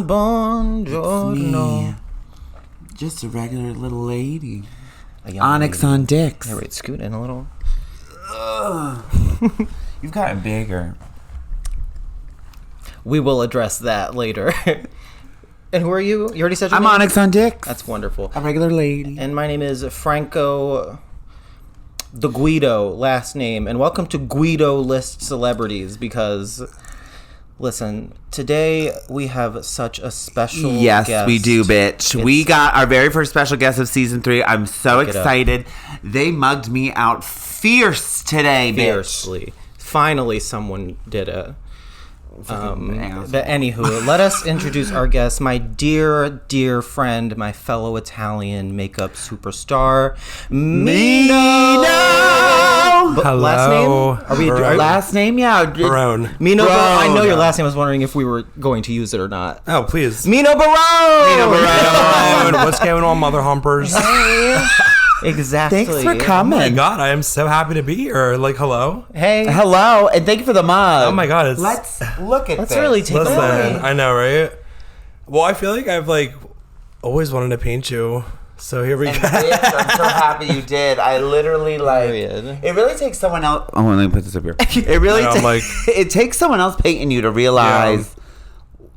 Buongiorno. Just a regular little lady. Onyx lady. On dicks. Hey, wait, scoot in a little. You've gotten bigger. We will address that later. And who are you? You already said your name? I'm Onyx on dicks. That's wonderful. A regular lady. And my name is Franco the Guido, last name. And welcome to Guido List Celebrities because, listen, today we have such a special guest. Yes, we do, bitch. We got our very first special guest of season 3. I'm so excited. They mugged me out fiercely. Bitch. Finally, someone did it. But anywho, let us introduce our guest, my dear friend, my fellow Italian makeup superstar, Mino. Hello. Last name? Are we last name? Yeah. Barone. Mino Barone. I know your last name. I was wondering if we were going to use it or not. Oh, please. Mino Barone. Mino Barone. What's going on, mother humpers? Exactly. Thanks for coming. Oh my god, I am so happy to be here. Like, hello. Hey. Hello, and thank you for the mug. Oh my god, let's look at Let's this. really take Listen, it. I know, right? Well, I feel like I've always wanted to paint you. So here we go. Bitch, I'm so happy you did. I literally Period. It really takes someone else. Oh, let me put this up here. It really it takes someone else painting you to realize. Yeah.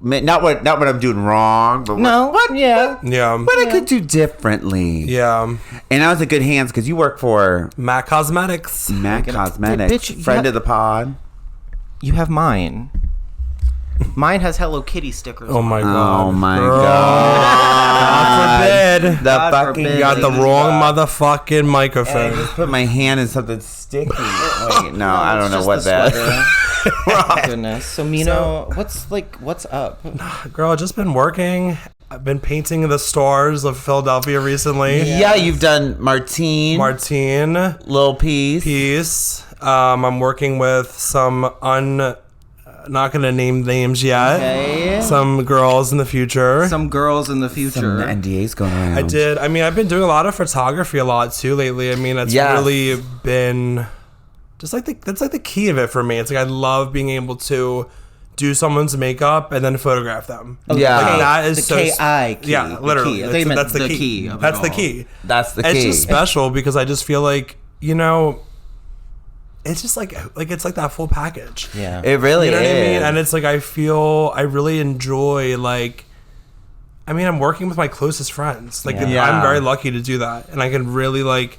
Not what I'm doing wrong, but what I could do differently. Yeah. And I was in good hands because you work for MAC Cosmetics. MAC Cosmetics, bitch, friend of the pod. You have mine. Mine has Hello Kitty stickers. Oh my god. Oh my Girl. god. God forbid. God fucking You got the wrong motherfucking microphone. I just put my hand in something sticky. Wait, no, I don't know what that. Oh, goodness. So Mino, what's up? Girl, I've just been working. I've been painting the stars of Philadelphia recently. Yeah, you've done Martine, Lil Peace. I'm working with some not gonna name names yet. Okay. Some girls in the future. Some NDAs going around. I did. I mean, I've been doing a lot of photography a lot too lately. I mean, it's really been just that's the key of it for me. It's like I love being able to do someone's makeup and then photograph them. Yeah, like that is the so K-I key. Yeah, literally. That's the key. That's the key. That's the key. It's just special because I just feel like, it's just like it's like that full package. Yeah, it really is. You know what I mean? And it's like I really enjoy I'm working with my closest friends. I'm very lucky to do that, and I can really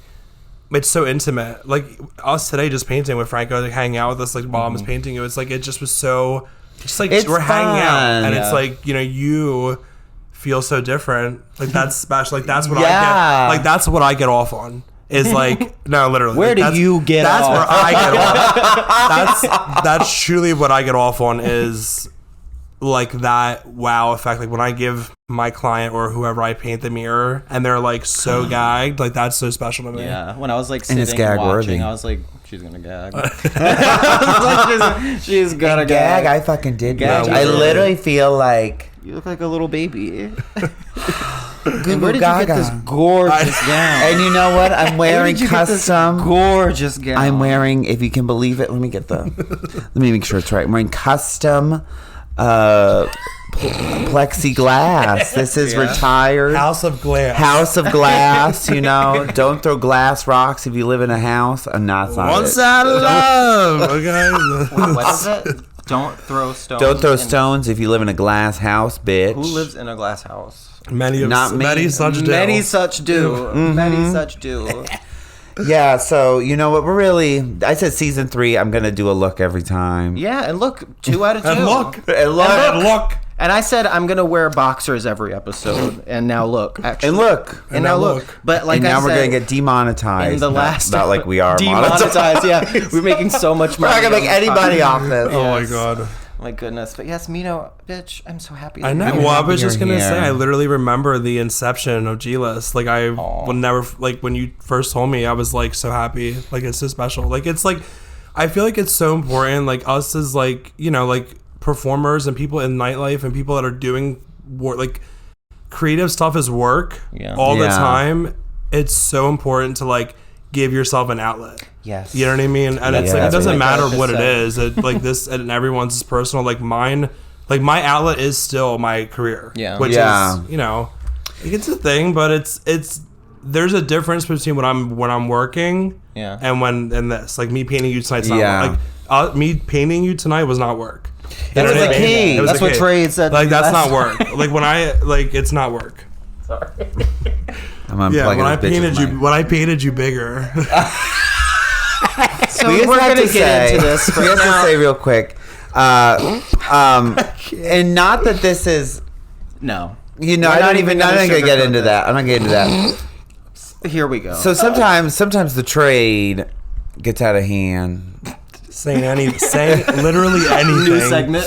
it's so intimate. Like us today, just painting with Franco, hanging out with us while I was painting you. It's it just was so. Just it's we're hanging out, and it's you feel so different. That's special. That's what I get. That's what I get off on. Is no, literally. Where do you get that's off? Where I get off. That's truly what I get off on is that wow effect. When I give my client or whoever I paint the mirror and they're so gagged, that's so special to me. Yeah. When I was sitting gag watching, worthy. I was she's gonna gag. she's gonna gag. I fucking did. Gag. I literally feel like you look like a little baby. And where did you get this gorgeous gown? And you know what? I'm wearing custom gorgeous gown. I'm wearing, if you can believe it, let me make sure it's right. I'm wearing custom plexiglass. This is retired. House of Glass. Don't throw glass rocks if you live in a house. I'm not sorry. One side of love. Okay. What is it? Don't throw stones. Don't throw stones if you live in a glass house, bitch. Who lives in a glass house? Many such do. Many such do. Mm-hmm. Many such do. Yeah, so you know what? I said season 3, I'm going to do a look every time. Yeah, and look, 2 out of 2. And look. And I said I'm going to wear boxers every episode. And now look, actually. And now look. But now we're going to get demonetized. In the last... Not like we are demonetized, yeah. We're making so much money. We're not going to make anybody off this. Oh, my God. My goodness. But yes, Mino, bitch, I'm so happy. I know. Well, I was just going to say, I literally remember the inception of G-List. I would never, when you first told me, I was so happy. It's so special. It's I feel like it's so important, us as performers and people in nightlife and people that are doing creative stuff as work all the time. It's so important to give yourself an outlet. Yes. You know what I mean? And it's like, it doesn't matter what it is. Like this, and everyone's is personal. Like mine, like my outlet is still my career. Yeah. Which is, you know, it's a thing, but it's there's a difference between when I'm working and this. Like me painting you tonight's not like me painting you tonight was not work. That's the key. That's what Trade said. Like that's not work. Like when it's not work. Sorry. I'm unplugging when I painted you bigger. So we're going to get into this. We have to say real quick, and not that this is no. You know, I'm not even going to get into that. I'm not getting into that. Here we go. So sometimes the trade gets out of hand. Saying literally anything. New segment.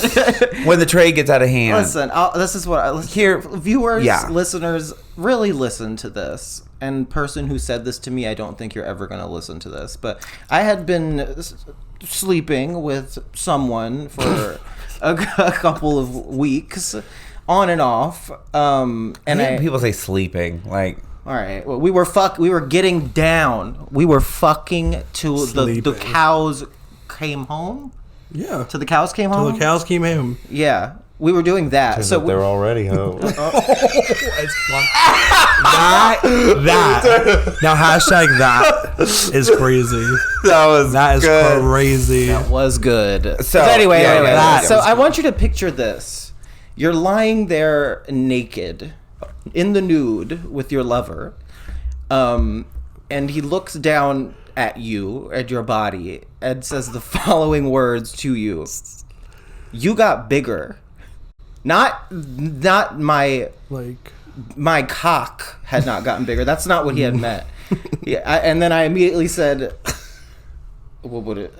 When the trade gets out of hand. Listen, this is what here viewers, listeners, really listen to this. And person who said this to me, I don't think you're ever going to listen to this. But I had been sleeping with someone for a couple of weeks, on and off. And people say sleeping, like. All right. Well, we were getting down. We were fucking till the cows came home. Yeah. Till the cows came home. Till the cows came home. Yeah. We were doing that. So they're already home. That. Now hashtag that is crazy. That is good. Crazy. That was good. So anyway, so I want you to picture this. You're lying there naked, in the nude with your lover, and he looks down at you, at your body, and says the following words to you: "You got bigger." Not my cock had not gotten bigger. That's not what he had meant. And then I immediately said, "What would it?"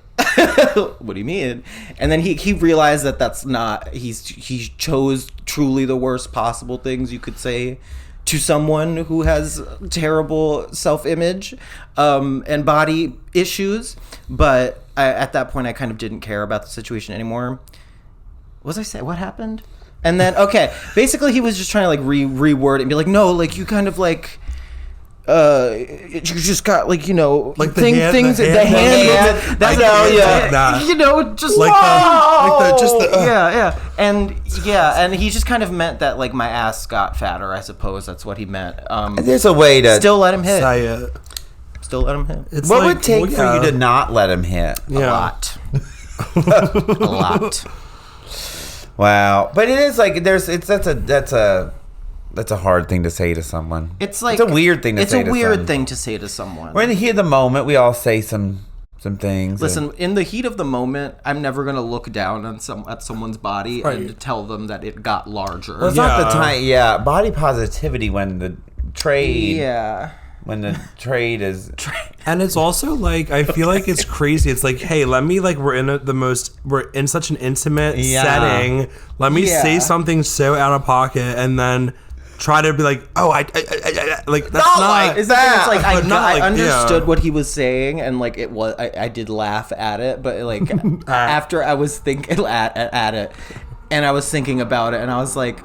What do you mean? And then he realized that that's not. He chose truly the worst possible things you could say to someone who has terrible self-image and body issues. But at that point, I kind of didn't care about the situation anymore. What was I saying? What happened? And then basically he was just trying to like reword it and be like, no, like you kind of like. You just got like, you know, like the hand. That's you know, just like and he just kind of meant that like my ass got fatter. I suppose that's what he meant. There's a way to still let him hit. Still let him hit. It's what would it take for you to not let him hit? A lot. A lot. Wow, but it is like that's a hard thing to say to someone. It's like it's a weird thing to say to someone. It's a weird thing to say to someone. We're in the heat of the moment. We all say some things. Listen, in the heat of the moment, I'm never gonna look down on at someone's body and tell them that it got larger. Well, it's not the time. Yeah, body positivity when the trade. Yeah. When the trade is, and it's also like I feel like it's crazy. It's like, hey, let me like we're in such an intimate setting. Let me say something so out of pocket, and then try to be like, oh, I like that's not like is that. It's like I understood what he was saying, and like it was I did laugh at it, but like after I was thinking at it, and I was thinking about it, and I was like.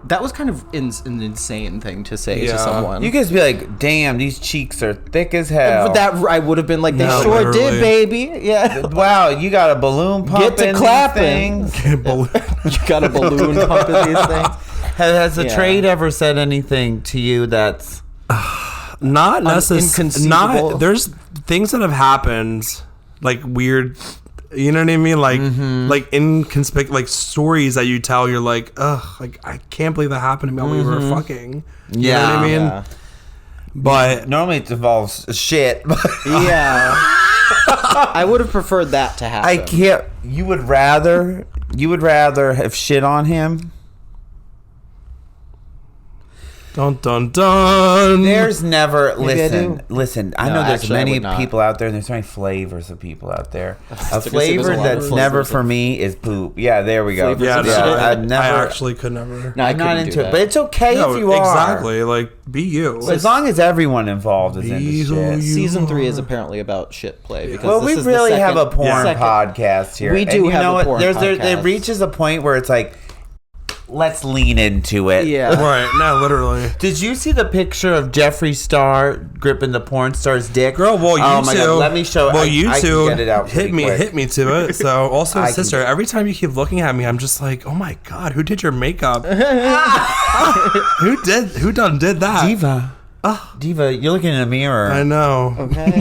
That was kind of an insane thing to say to someone. You guys be like, damn, these cheeks are thick as hell. That I would have been like, they sure did, baby. Yeah. Wow, you got a balloon pump Get to clapping. You got a balloon pump in these things. Has the trade ever said anything to you that's not necessarily? Inconceivable? There's things that have happened, like weird. You know what I mean? Like, like inconspicuous, like stories that you tell. You're like, ugh, like I can't believe that happened to me while we were fucking. You know what I mean? Yeah. But normally it involves shit. Yeah, I would have preferred that to happen. I can't. You would rather have shit on him. Dun dun dun. There's never listen. I know there's many people out there, and there's so many flavors of people out there. A flavor that's never for me is poop. Yeah, there we go. I actually could never. No, I'm not into it, but it's okay if you are. Exactly, like be you. As long as everyone involved is into shit. Season 3 is apparently about shit play. Because we really have a porn podcast here. We do have a porn podcast. It reaches a point where it's like. let's lean into it. Yeah. Right. No, literally. Did you see the picture of Jeffree Star gripping the porn star's dick? Girl, well, you two. God. Let me show. Well, you I two. Can get it out hit me to it. So, also, sister, every time you keep looking at me, I'm just like, oh my God, who did your makeup? Who done did that? Diva. Oh, Diva, you're looking in a mirror. I know. Okay.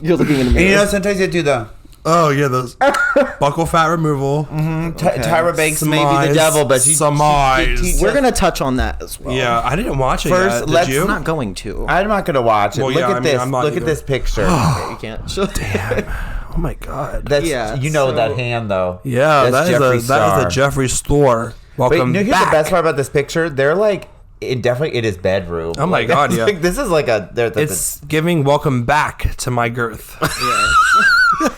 You're looking in a mirror. And you know, sometimes you do the. Oh yeah, those buckle fat removal. Mm-hmm. Okay. Tyra Banks may be the devil, but we're gonna touch on that as well. Yeah, I didn't watch it yet. Did you? I'm not going to. I'm not gonna watch it. Well, look at this. Look at this picture. Okay, you can't. Damn. Oh my God. That's that hand though. Yeah, that is the Jeffree Star. Welcome back. Here's the best part about this picture. They're like. It is bedroom. Oh my God! Yeah, like, this is like a. It's giving welcome back to my girth. Yeah.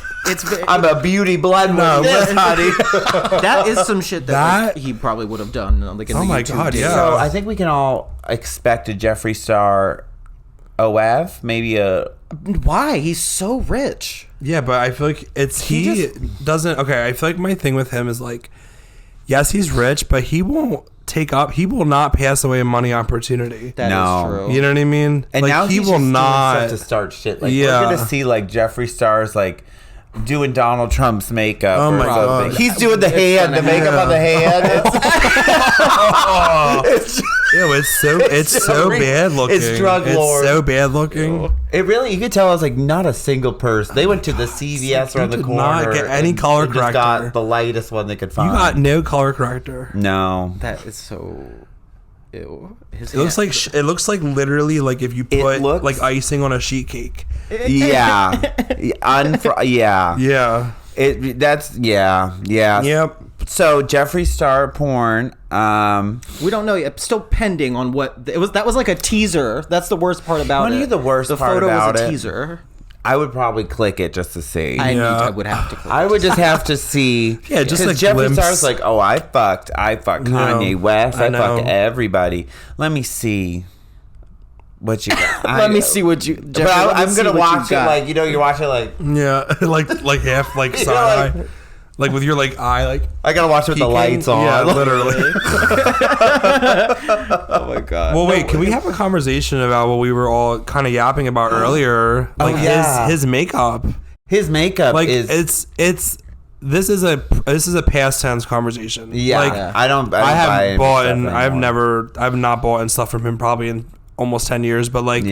I'm a beauty blend with this, honey. That is some shit that he probably would have done. Like, oh my God! Yeah. So I think we can all expect a Jeffree Star OF, maybe a. Why? He's so rich. Yeah, but I feel like he doesn't. Okay, I feel like my thing with him is like, yes, he's rich, but he won't. He will not pass away a money opportunity. That is true. You know what I mean? And like, now he will not to start shit. Like we're gonna see like Jeffree Star's like doing Donald Trump's makeup. Oh my God! He's doing the hand, the makeup on the hand. It's so bad looking. It's drug lord. It's so bad looking. It really, you could tell. I was like, not a single person. They went to the CVS around the corner. Not get any color corrector. Got the lightest one they could find. You got no color corrector. No, that is so. Ew. It looks like literally like if you put like icing on a sheet cake. Yeah. Yeah. Yeah. Yep. So Jeffree Star porn. We don't know yet. Still pending on what it was. That was like a teaser. That's the worst part about it. The worst part photo about was a it. teaser. I would probably click it just to see. I would have to click I would just have to see. Yeah, just like Jeffree Star's like, oh, I fucked Kanye West. I fucked everybody. Let me see what you got. Let me see what you. Jeffree, but I'm gonna watch it like you're watching like like half like side eye. Like with your like eye, like I gotta watch it with the lights on. Yeah, literally. Oh my God. Well, wait. Can we have a conversation about what we were all kind of yapping about earlier? Like his makeup. His makeup like is this is a past tense conversation. Yeah, like, I have not bought in stuff from him probably in almost 10 years. But like,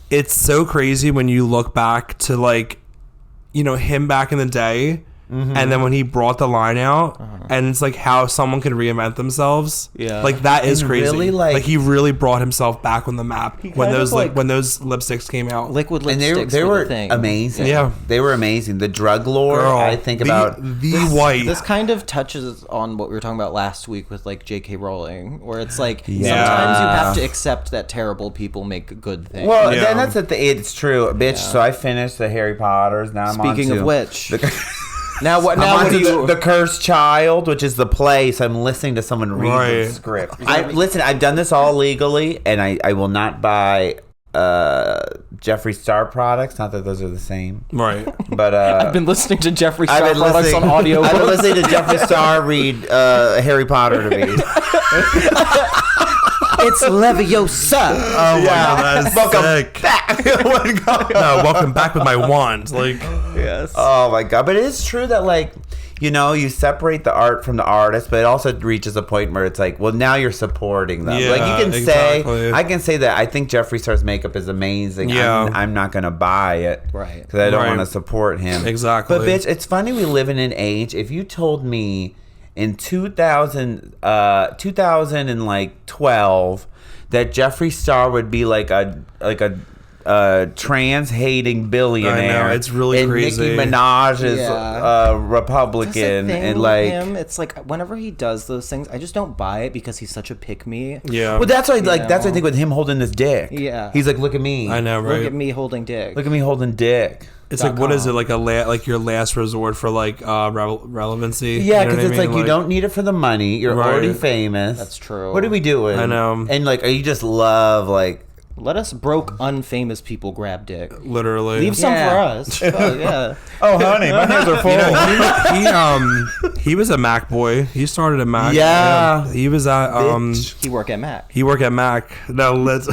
it's so crazy when you look back to like, him back in the day. Mm-hmm. And then when he brought the line out, and it's like how someone can reinvent themselves. Yeah, like that is crazy. Really, like he really brought himself back on the map when those when those lipsticks came out. Liquid lipsticks, and they were amazing. Yeah, they were amazing. The drug lord. Girl, I think about the white. This kind of touches on what we were talking about last week with like J.K. Rowling, where it's like sometimes you have to accept that terrible people make good things. Well, then that's it's true, bitch. Yeah. So I finished the Harry Potters. Now Speaking of which. Now what? Now what do you? The Cursed Child, which is the play. So I'm listening to someone read the script. I've done this all legally, and I will not buy Jeffree Star products. Not that those are the same, right? But I've been listening to Jeffree Star products on audio. I've been listening to Jeffree Star read Harry Potter to me. It's Leviosa. Oh my God, that's sick. Welcome back with my wand. Like, yes. Oh my God, but it is true that like, you separate the art from the artist, but it also reaches a point where it's like, well, now you're supporting them. Yeah, like you can say, I can say that I think Jeffree Star's makeup is amazing. Yeah. I'm not gonna buy it, right? Because I don't want to support him. Exactly. But bitch, it's funny we live in an age. If you told me in 2012 that Jeffree Star would be like a trans hating billionaire. I know, it's really and crazy. Nicki Minaj is Republican, and like him, it's like whenever he does those things, I just don't buy it because he's such a pick me. Yeah. Well, that's why that's what I think with him holding this dick. Yeah. He's like, look at me. I know, right? Look at me holding dick. Look at me holding dick. It's like, what is it, like like your last resort for like relevancy? Yeah, because it's like you don't need it for the money. You're already famous. That's true. What are we doing? I know. And like, you just love like Let us broke, unfamous people grab dick. Literally. Leave some for us. Oh, yeah. Oh, honey, my hands are full. He was a Mac boy. He started at Mac. Yeah. He was at He worked at Mac. No, let's.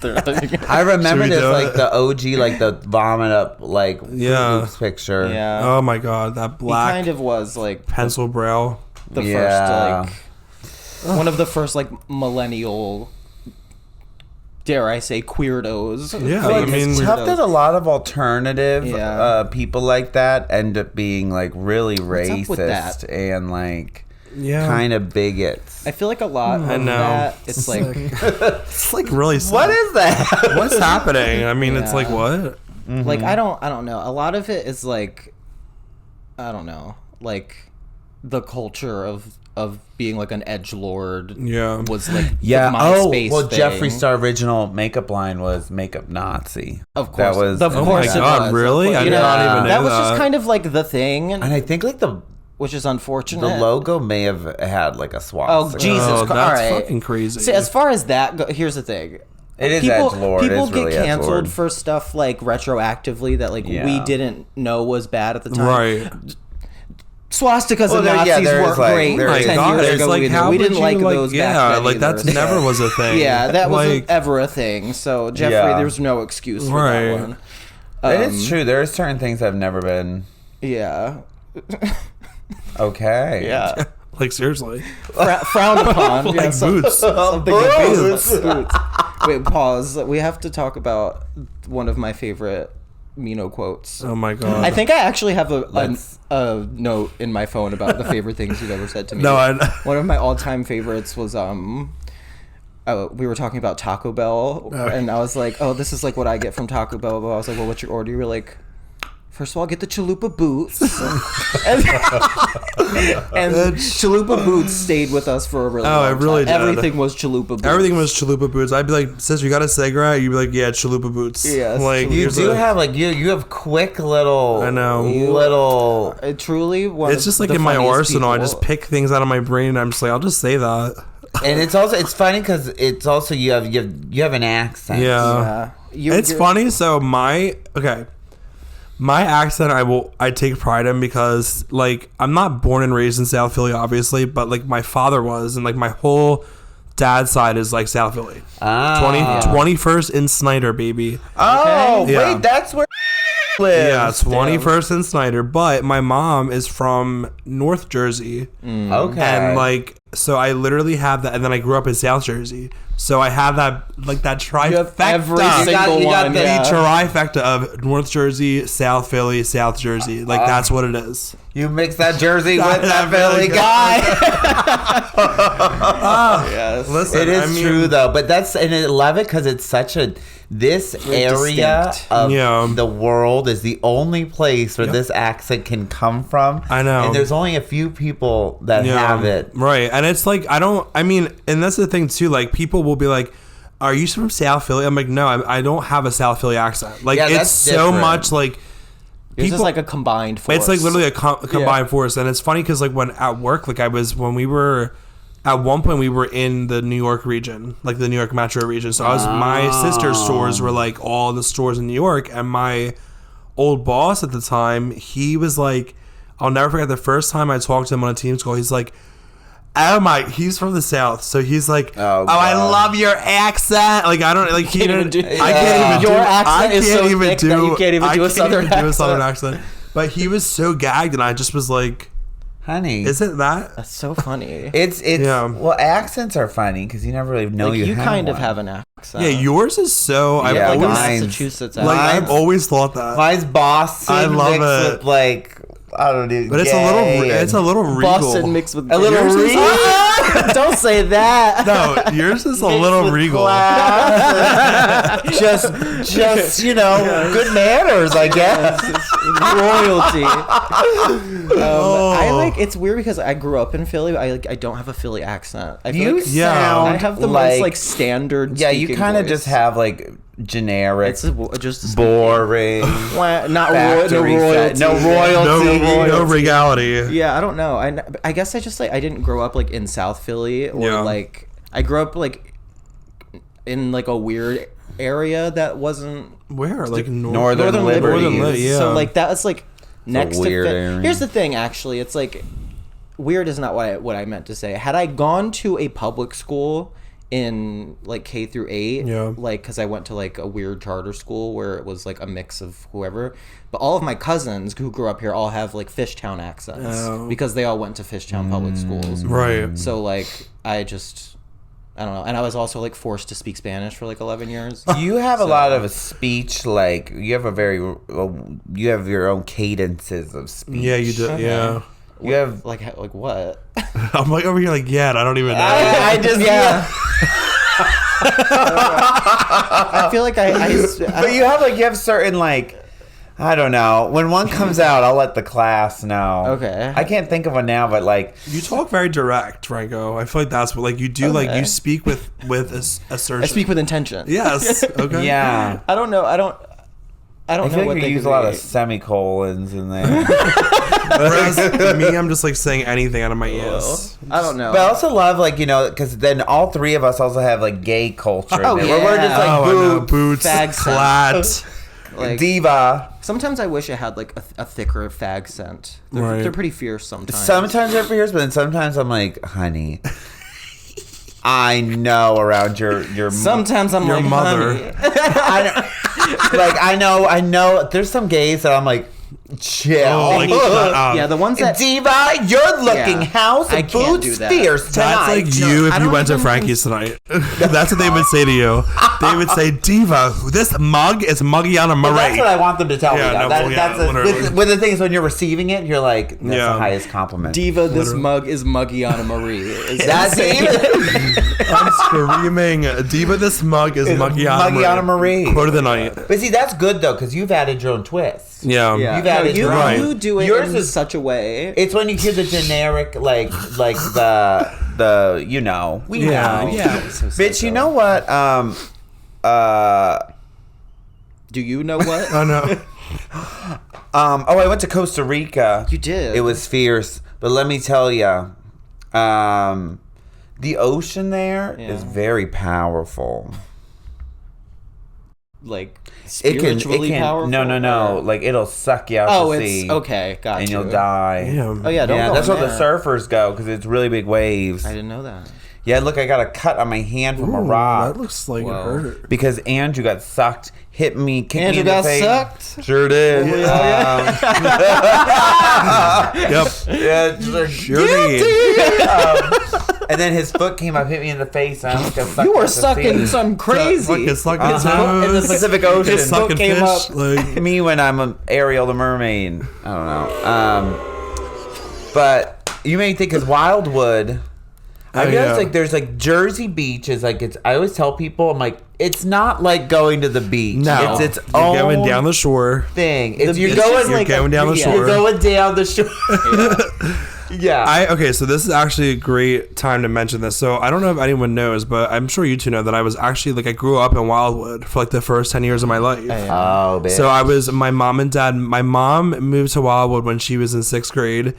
I remember this like the OG, like the vomit up, like Loops picture. Yeah. Oh my god, that black. He kind of was like pencil brow. The first like one of the first like millennial, dare I say, queerdos. Yeah, I mean, it's tough that a lot of alternative people like that end up being like really racist and like kind of bigots. I feel like a lot of that. It's like it's like really. What is that? What's happening? I mean, it's like what? Mm-hmm. Like I don't know. A lot of it is like I don't know, like the culture of being like an edgelord was like the MySpace thing. Jeffree Star original makeup line was makeup Nazi. Of course. That was oh my god, really? I did not even know that was just kind of like the thing. And I think like which is unfortunate. The logo may have had like a swastika. Oh, Jesus Christ. That's fucking crazy. See, as far as that here's the thing. It is edgelord. People get canceled for stuff like retroactively that like we didn't know was bad at the time. Right. Swastikas and Nazis weren't great 10 years ago. We didn't like those back then like either. that never was a thing. Yeah, that wasn't ever a thing. So, Jeffrey, there's no excuse for that one. It is true. There are certain things I've never been... Yeah. Okay. Yeah. Like, seriously. Frowned upon. Like boots. Boots. Wait, pause. We have to talk about one of my favorite Mino quotes. Oh my god! I think I actually have a note in my phone about the favorite things you've ever said to me. One of my all-time favorites was we were talking about Taco Bell, and I was like, "Oh, this is like what I get from Taco Bell." But I was like, "Well, what's your order?" You were like, first of all, get the chalupa boots. and chalupa boots stayed with us for a really long time. Really did. Everything was chalupa boots. Everything was chalupa boots. I'd be like, sister, you got a cigarette? You'd be like, yeah, chalupa boots. Yes. Like, you do have like you have quick little. I know. Little. Truly, it's just like in my arsenal. I just pick things out of my brain, and I'm just like, I'll just say that. And it's funny because it's also you have an accent. Yeah. It's funny. So my accent, I take pride in because, like, I'm not born and raised in South Philly, obviously, but, like, my father was, and, like, my whole dad's side is, like, South Philly. 21st in Snyder, baby. Oh, okay. Wait, that's where lives. Yeah, 21st in Snyder, but my mom is from North Jersey. Okay. And, like, so I literally have that, and then I grew up in South Jersey. So I have that, like, that trifecta. You have every single one. The trifecta of North Jersey, South Philly, South Jersey. Like, that's what it is. You mix that Jersey with that Philly guy. Yes. Listen, it is true, though. But and I love it because it's such this area of the world is the only place where this accent can come from. I know. And there's only a few people that have it. Right. And it's like, and that's the thing too, like, people will be like, are you from South Philly? I'm like, no, I don't have a South Philly accent. Like, it's so much like... It's just like a combined force. It's like literally a combined force. And it's funny because, like, when at work, like, at one point we were in the New York region, like the New York metro region. So my sister's stores were like all the stores in New York, and my old boss at the time, he was like, I'll never forget the first time I talked to him on a Teams call. He's like, he's from the South, so he's like, I love your accent. Like, I don't like he didn't. I can't even your accent is so thick that you can't even do a southern accent. But he was so gagged, and I just was like, honey, isn't that? That's so funny. It's well, accents are funny because you never really know like you have kind one. of have an accent. Yeah, yours is so. Yeah, I've always Massachusetts. I've always thought that. Mine's Boston. I love it. With like, I don't know, but it's a little regal. Boston mixed with a little regal. Don't say that. No, yours is a little regal. just good manners, I guess. Royalty. I like. It's weird because I grew up in Philly. I don't have a Philly accent. I feel I have the most like standard. Yeah, you kind of just have like generic. It's just boring. Not royalty. No royalty. No regality. Yeah, I don't know. I guess I just like I didn't grow up like in South Philly or like I grew up like in like a weird area that wasn't where like Northern Liberty. Yeah. So like that was like next to area. Here's the thing, actually, it's like weird is not what I meant to say. Had I gone to a public school in like K through 8, like because I went to like a weird charter school where it was like a mix of whoever, but all of my cousins who grew up here all have like Fishtown accents because they all went to Fishtown public schools, right? So like I don't know, and I was also like forced to speak Spanish for like 11 years. You have a lot of a speech, like you have your own cadences of speech. Yeah, you do. Yeah. You have like what? I'm like over here like I don't even know. I just I feel like but you have certain like I don't know. When one comes out, I'll let the class know. Okay. I can't think of one now, but like you talk very direct, Franco. I feel like that's what like you do. Like you speak with assertion. I speak with intention. Yes. Okay. Yeah. I don't know. I don't I know feel what like they you use a lot of semicolons in there. Whereas me, I'm just like saying anything out of my ears. I don't know. But I also love because then all three of us also have like gay culture. Oh, in there, yeah. where we're just like boots, fag clat, like, diva. Sometimes I wish it had like a thicker fag scent. They're pretty fierce sometimes. Sometimes they're fierce, but then sometimes I'm like, honey, I know around your sometimes I'm your like mother. I know. There's some gays that I'm like, chill. Oh, like, shut up. Yeah, the ones that diva, you're looking house I and can't do boots that. fierce tonight. That's like you if you went to Frankie's tonight. That's what they would say to you. They would say, "Diva, this mug is Muggiana Marie." That's what I want them to tell me. Yeah, With the thing is, when you're receiving it, you're like, that's the highest compliment. Diva, this mug is Muggiana Marie. That's it. I'm screaming, Diva, this mug is Muggiana Marie. Quote of the night. But see, that's good though, because you've added your own twist. Yeah. You've added your own. You do it yours in such a way. It's when you hear the generic, like the we know. Yeah. Bitch, you know what? Do you know what? Oh no. I went to Costa Rica. You did. It was fierce, but let me tell you, the ocean there is very powerful. Like spiritually powerful? No. Like it'll suck you out to sea. Okay, got and you. You'll die. Oh yeah, don't go that's where there. the surfers go because it's really big waves. I didn't know that. Yeah, look, I got a cut on my hand from a rock. That looks like it hurt. Because Andrew got sucked, kicked me in the face. Andrew got sucked? Sure did. Yep. Yeah, Sure did. And then his foot came up, hit me in the face. And I almost got sucked. You were sucking some crazy. in the Pacific Ocean. His foot came up. Like me when I'm an Ariel the mermaid. I don't know. But you may think because Wildwood. I guess like there's like Jersey Beach is like it's. I always tell people I'm like it's not like going to the beach. No, it's you're own going down the shore thing. You're going down the shore. You're going down the shore. Yeah. Okay, so this is actually a great time to mention this. So I don't know if anyone knows, but I'm sure you two know that I was actually like I grew up in Wildwood for like the first 10 years of my life. Oh, bitch. So I was my mom and dad. My mom moved to Wildwood when she was in 6th grade,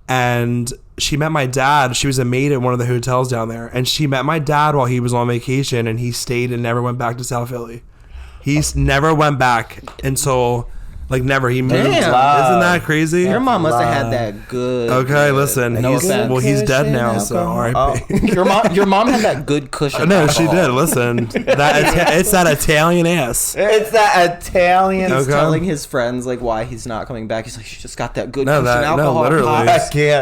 and she met my dad. She was a maid at one of the hotels down there, and she met my dad while he was on vacation, and he stayed and never went back to South Philly. He's never went back until. Like never, he moved. Isn't that crazy? Your mom must have had that good. Okay, listen. He's dead now, so R.I.P. Your mom had that good cushion. No, she did. Listen, it's that Italian ass. It's that Italian. He's telling his friends like why he's not coming back. He's like, she just got that good cushion alcohol. No, literally.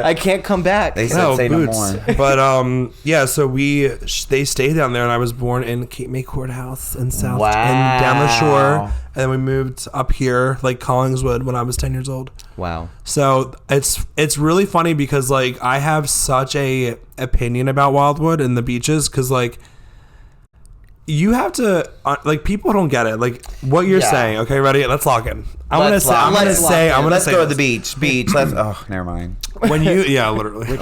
I can't come back. They said say no more. But yeah, so they stayed down there, and I was born in Cape May Courthouse in South and down the shore. And then we moved up here, like Collingswood, when I was 10 years old. Wow. So it's really funny because like I have such a opinion about Wildwood and the beaches because like you have to like people don't get it like what you're saying. Okay, ready? Let's lock in. Let's go to the beach. Let's. Oh, never mind. When you literally.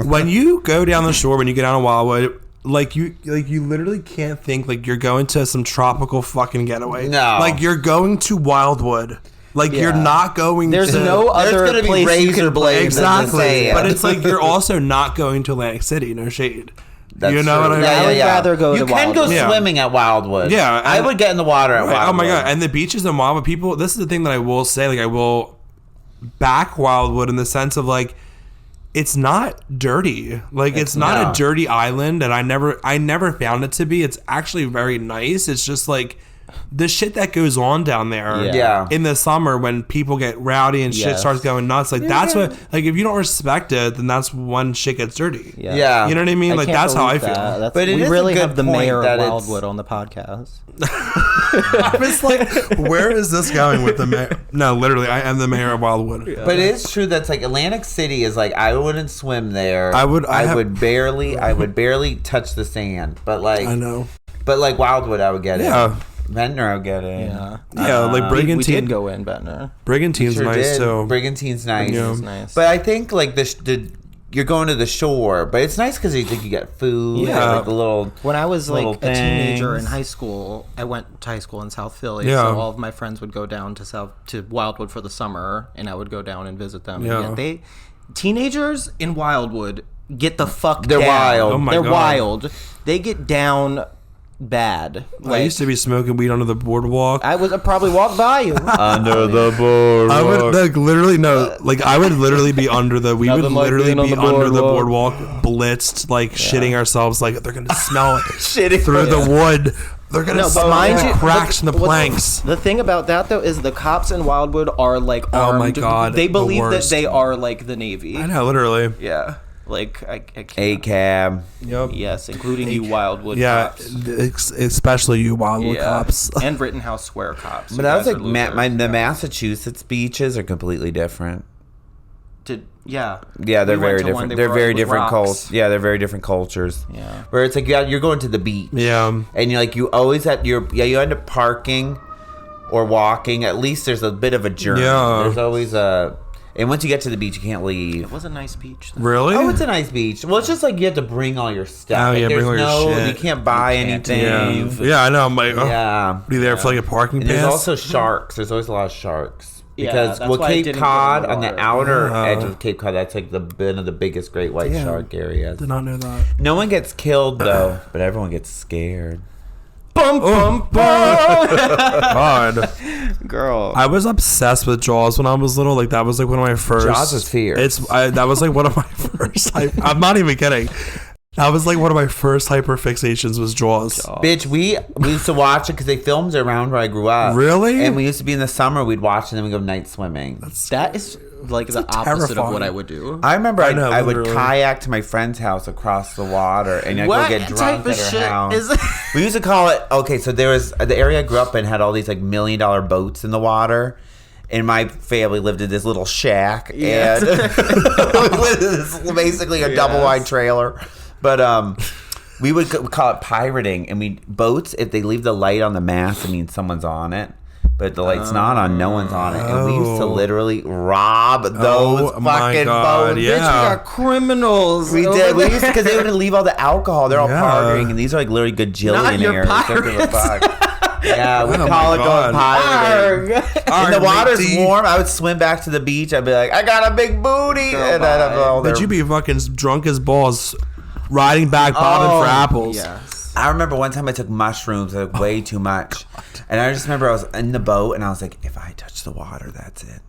When you go down the shore, when you get down to Wildwood. Like you literally can't think like you're going to some tropical fucking getaway. No, like you're going to Wildwood. Like you're not going. There's no other place you can blades. Exactly, but it's like you're also not going to Atlantic City. No shade. That's you know true. what I mean? I would rather go to Wildwood. You can go swimming at Wildwood. Yeah. I would get in the water at Wildwood. Oh my God. And the beaches in Wildwood, people, this is the thing that I will say, like I will back Wildwood in the sense of like, it's not dirty. Like it's not a dirty island, and I never found it to be. It's actually very nice. It's just like the shit that goes on down there in the summer when people get rowdy and shit starts going nuts. Like that's what, like if you don't respect it, then that's when shit gets dirty. Yeah. You know what I mean? Like that's how I feel. But we really have the mayor of Wildwood on the podcast. I was like, where is this going with the mayor? No, literally, I am the mayor of Wildwood. Yeah. But it is true that's like Atlantic City is like I wouldn't swim there. I would barely touch the sand. But like I know. But like Wildwood, I would get it. Yeah. Ventnor, I'll get it. Yeah, like Brigantine. We did go in Ventnor. Brigantine's nice too. Brigantine's nice. But I think like you're going to the shore, but it's nice because you think you get food. Yeah, like the little. When I was like a teenager in high school, I went to high school in South Philly. Yeah. So all of my friends would go down to Wildwood for the summer, and I would go down and visit them. Yeah. And teenagers in Wildwood get the fuck They're down. Wild. Oh my They're God. wild. They get down bad. I used to be smoking weed under the boardwalk. I probably walk by you. Under the boardwalk. I would I would literally be under the. We would literally be under the boardwalk, blitzed, like shitting ourselves. Like they're gonna smell it shitting through the wood. They're gonna smell cracks in the planks. The thing about that though is the cops in Wildwood are like armed. Oh my God! They believe that they are like the Navy. I know, literally. Yeah. Like I can't. A-cab. Yep. Yes, including you Wildwood cops. Especially you Wildwood cops. And Rittenhouse Square cops. But I was like, the Massachusetts beaches are completely different. Yeah, they're very different. They're very different cultures. Yeah, they're very different cultures. Yeah. Where it's like you're going to the beach. Yeah. And you always have you end up parking or walking. At least there's a bit of a journey. Yeah. There's always and once you get to the beach, you can't leave. It was a nice beach, though. Really? Oh, it's a nice beach. Well, it's just like you have to bring all your stuff. Oh, yeah, bring all your shit. You can't buy anything. Yeah, I know. I'm like, be there for like a parking pass. There's also sharks. There's always a lot of sharks. Because Cape Cod, on the outer edge of Cape Cod, that's like one of the biggest great white shark areas. Did not know that. No one gets killed, though, but everyone gets scared. Bum, bum, bum. God. Girl. I was obsessed with Jaws when I was little. Like, that was like one of my first. Jaws is fierce. That was like one of my first. I'm not even kidding. That was like one of my first hyperfixations was Jaws. Bitch, we used to watch it because they filmed it around where I grew up. Really? And we used to be in the summer, we'd watch it and then we'd go night swimming. That is like the opposite of what I would do. I remember I would kayak to my friend's house across the water and I'd go get drunk at her house. We used to call it, okay, so there was, the area I grew up in had all these like $1 million boats in the water. And my family lived in this little shack. And this basically a double wide trailer. But we would call it pirating, and boats, if they leave the light on the mast, it means someone's on it. But the light's not on, no one's on it. And we used to literally rob those fucking boats. Yeah. Bitch, we got criminals. We did. We used to, because they would leave all the alcohol. They're all partying, and these are like literally gajillionaires. Not your pirates. Yeah, we call it going pirating. And the water's warm. I would swim back to the beach. I'd be like, I got a big booty. And I'd have all But you'd be fucking drunk as balls. Riding back, bobbing for apples. Yes. I remember one time I took mushrooms, like way too much. And I just remember I was in the boat and I was like, if I touch the water, that's it.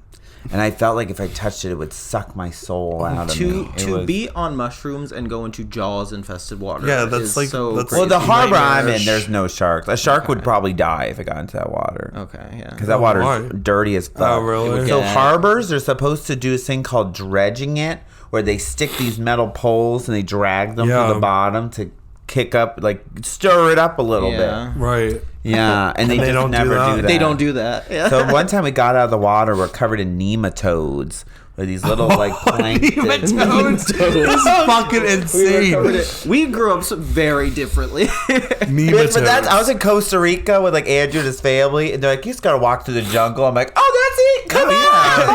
And I felt like if I touched it, it would suck my soul out of me. To be on mushrooms and go into Jaws-infested water. Yeah, that's like so that's crazy. Well, the harbor I'm in, there's no sharks. A shark would probably die if it got into that water. Okay, yeah. Because that water's dirty as fuck. Oh, really? So harbors, they're supposed to do this thing called dredging it, where they stick these metal poles and they drag them to the bottom to kick up, like stir it up a little bit. Right. Yeah, and they just never do that. They don't do that. Yeah. So one time we got out of the water, we're covered in nematodes. Or these little like plankton. Nematodes. This is fucking insane. We grew up very differently. Nematodes. But I was in Costa Rica with like Andrew and his family, and they're like, you just gotta walk through the jungle. I'm like, oh, that's it. Come on,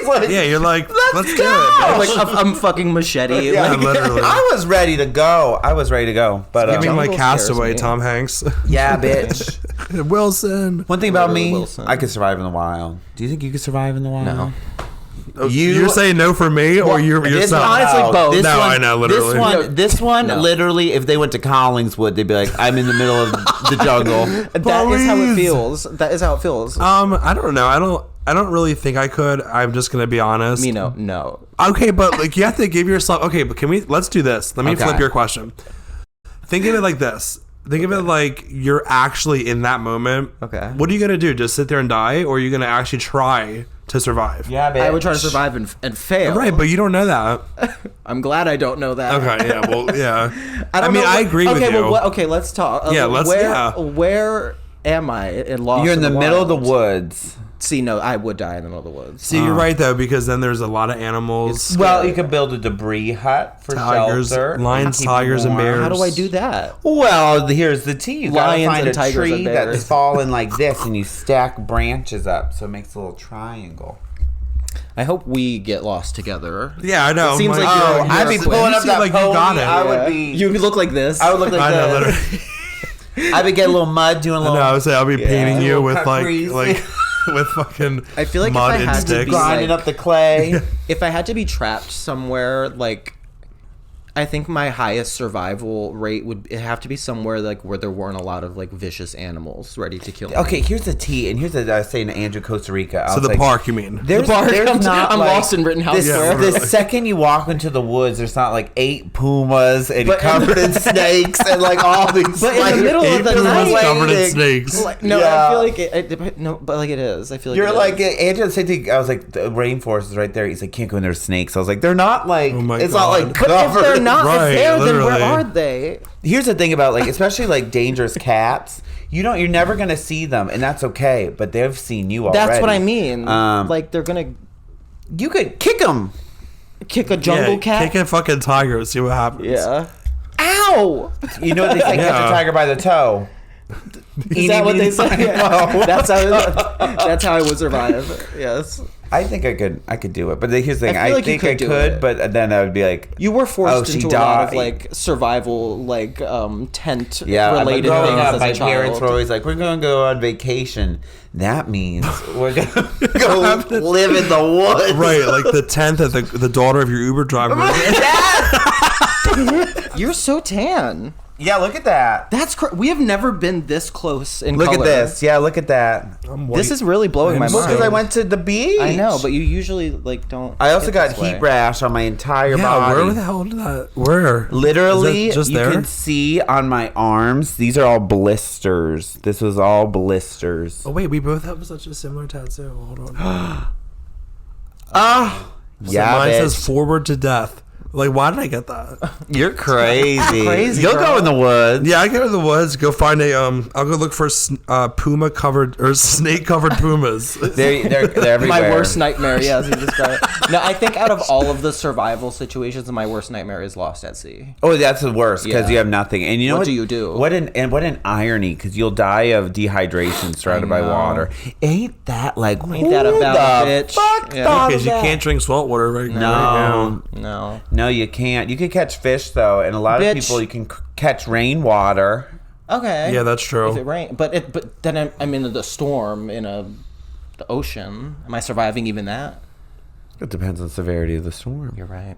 boys. Like, yeah, you're like, let's do it. Like, I'm fucking machete. Yeah, like, literally. I was ready to go. But give me my Castaway, Tom Hanks. Yeah, bitch. Wilson. One thing about me, I could survive in the wild. Do you think you could survive in the wild? No. You're saying no for me, or you're yourself? Honestly, both. I know, literally. This one, literally, if they went to Collingswood, they'd be like, I'm in the middle of the jungle. That is how it feels. That is how it feels. I don't know. I don't really think I could. I'm just gonna be honest. Mino, no. Okay, but like you have to give yourself. Okay, but let's do this. Let me flip your question. Think of it like this. Think of it like you're actually in that moment. Okay. What are you going to do? Just sit there and die? Or are you going to actually try to survive? Yeah, bitch. I would try to survive and fail. Right, but you don't know that. I'm glad I don't know that. Okay, yeah, well, yeah. I agree with you. Well, let's talk. Where am I in Lost? You're in the middle of the woods. See, no, I would die in the middle of the woods. See, you're right, though, because then there's a lot of animals. Well, you could build a debris hut for shelter. Lions, tigers, and bears. How do I do that? Well, here's the tea. You gotta find a tree that's that's fallen like this, and you stack branches up, so it makes a little triangle. I hope we get lost together. Yeah, I know. It seems like I'd be pulling up that pony. You got it. I would be. You would look like this. I would look like this. I would get a little mud, doing a little. No, I would say I'll be painting you with like. With fucking I feel like mud if I had and sticks. to be grinding up the clay. If I had to be trapped somewhere, like I think my highest survival rate would have to be somewhere like where there weren't a lot of like vicious animals ready to kill me. Okay, here's the tea, and here's the I was saying to Andrew, Costa Rica. So the park, you mean? There's not I'm lost in Rittenhouse Square. The second you walk into the woods, there's not like 8 pumas and covered in snakes and like all these. But in the middle of the night, covered in snakes. I feel like but like it is. I feel like you're like Andrew. The same thing. I was like, the rainforest is right there. He's like, can't go in there. Snakes. I was like, they're not like. Oh my it's God. not like covered. Not right, there, literally. then where are they? Here's the thing about like, especially like dangerous cats. You're never gonna see them, and that's okay. But they've seen you already. That's what I mean. Like they're gonna. You could kick them. Kick a jungle cat. Kick a fucking tiger and see what happens. Yeah. Ow! You know what they say? Catch a tiger by the toe. Is that what they say? Yeah. That's how I would survive. Yes. I think I could do it, but here's the thing. I think I could, but then I would be like, you were forced into a lot of like survival, like tent related things up, as my a child. parents were always like, "We're going to go on vacation." That means we're going to go live in the woods, right? Like the tent that the daughter of your Uber driver. You're so tan. Yeah, look at that. That's we have never been this close in color. Look at this. Yeah, look at that. This is really blowing my mind. Because I went to the beach. I know, but you usually like don't. I also got heat rash on my entire body. Where the hell did that? Where? Literally, you can see on my arms. These are all blisters. This was all blisters. Oh wait, we both have such a similar tattoo. Hold on. Yeah, mine says "Forward to Death." Like, why did I get that? You're crazy. You'll go in the woods. Yeah, I go in the woods. Go find I'll go look for puma covered or snake covered pumas. They're everywhere. My worst nightmare. Yes, you described it. No, I think out of all of the survival situations, my worst nightmare is lost at sea. Oh, that's the worst because you have nothing. And you know what do you do? What an irony, because you'll die of dehydration surrounded by water. Ain't that like? Ain't that about a bitch? Because you can't drink salt water right now. No, you can't. You can catch fish though, and a lot of people you can catch rainwater. Okay. Yeah, that's true. If it rains, but then I'm in the storm in the ocean. Am I surviving even that? It depends on the severity of the storm. You're right.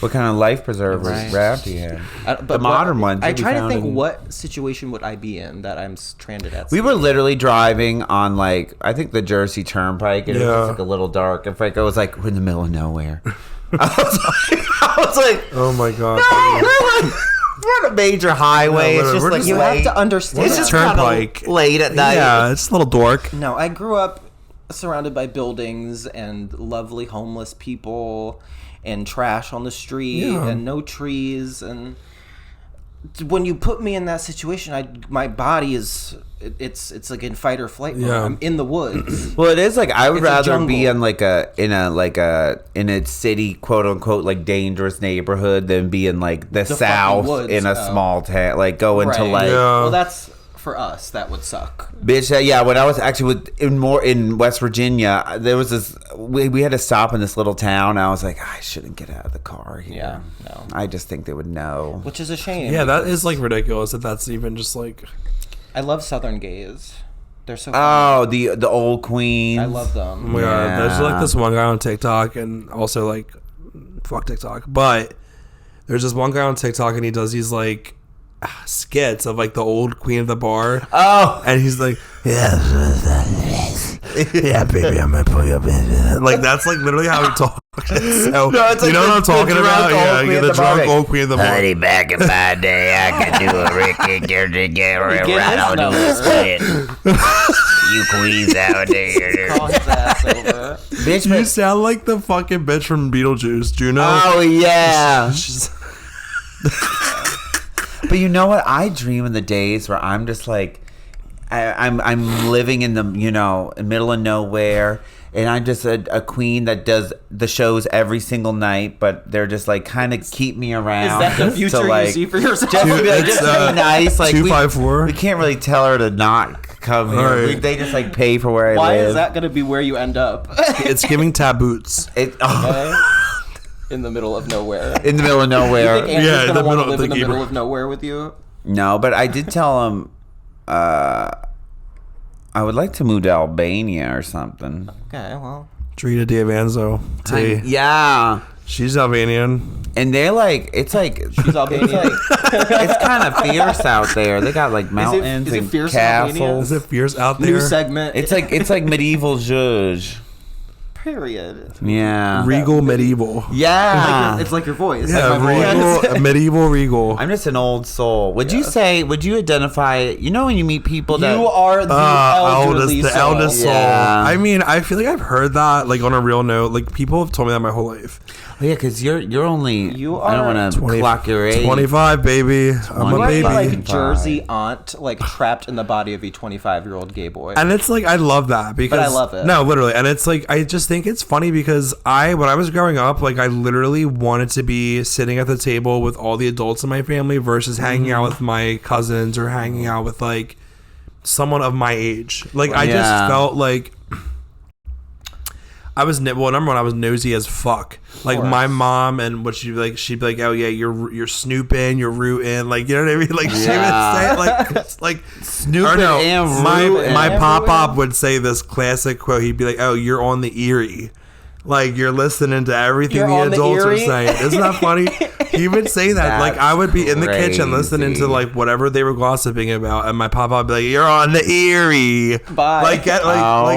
What kind of life preservers raft do you have? The modern ones. I try to think what situation would I be in that I'm stranded at sea. We were literally driving on like I think the Jersey Turnpike, and it was like a little dark. And Franco was like, "We're in the middle of nowhere." I was like, oh my God. No, we're on a major highway. It's just like you have to understand. It's just turnpike late at night. Yeah, it's a little dork. No, I grew up surrounded by buildings and lovely homeless people and trash on the street and no trees. And when you put me in that situation, my body is it's like in fight or flight mode. I'm in the woods. Well, it is like I would rather be in in a city, quote unquote, like dangerous neighborhood than be in like the South woods, in a small town. Like go into like. Well, that's. For us, that would suck. Bitch, when I was actually in West Virginia, there was this. We had to stop in this little town. I was like, I shouldn't get out of the car here. Yeah, no. I just think they would know. Which is a shame. Yeah, that is like ridiculous. That's even just like. I love Southern gays. They're so funny. The old queens. I love them. Yeah. There's like this one guy on TikTok and also like fuck TikTok, but there's this one guy on TikTok and he does these like skits of like the old queen of the bar. Oh, and he's like, yeah, baby, I'm gonna pull you up. Like that's like literally how he talks. So, no, it's like you know what I'm talking about? Yeah, the drunk old queen of the bar. Honey, back in my day, I could do a Ricky right on the split. You queens out there. Call his ass over. Bitch, you sound like the fucking bitch from Beetlejuice, Juno. Oh yeah. But you know what? I dream in the days where I'm just like, I'm living in the middle of nowhere, and I'm just a queen that does the shows every single night. But they're just like kind of keep me around. Is that the future you see for yourself? Just be nice. Like 254. We can't really tell her to not come here. Right. They just like pay for where I live. Why is that going to be where you end up? It's giving taboos. In the middle of nowhere. In the middle of nowhere. You think Andrew's gonna want to live in the middle of nowhere with you? No, but I did tell him I would like to move to Albania or something. Okay, well. Drita D'Avanzo. Yeah. She's Albanian. And they're like, it's like... She's Albanian. It's kind of fierce out there. They got like mountains and castles. Is it fierce out there? New segment. It's like medieval zhuzh. Period. Yeah. Regal medieval. Yeah. It's like your voice. Yeah, like my regal, medieval regal. I'm just an old soul. Would you identify, when you meet people that... You are the eldest soul. Yeah. I mean, I feel like I've heard that, like, on a real note. Like, people have told me that my whole life. Oh, yeah, because you're only... I don't want to clock your age. 25, baby. I'm a baby. Like Jersey aunt, like trapped in the body of a 25-year-old gay boy. And it's like, I love that. Because, but I love it. No, literally. And it's like, I just think it's funny because when I was growing up, like, I literally wanted to be sitting at the table with all the adults in my family versus hanging out with my cousins or hanging out with, like, someone of my age. Like, I just felt like... number one, I was nosy as fuck. Like my mom, and what she'd be like, oh yeah, you're snooping, you're rooting, like, you know what I mean? Like she would say like snooping and rooting. My pop would say this classic quote. He'd be like, oh, you're on the Erie. Like you're listening to everything the adults are saying. Isn't that funny? He would say that. Like I would be in the kitchen listening to like whatever they were gossiping about, and my papa would be like, "You're on the Erie." Bye. Like that. My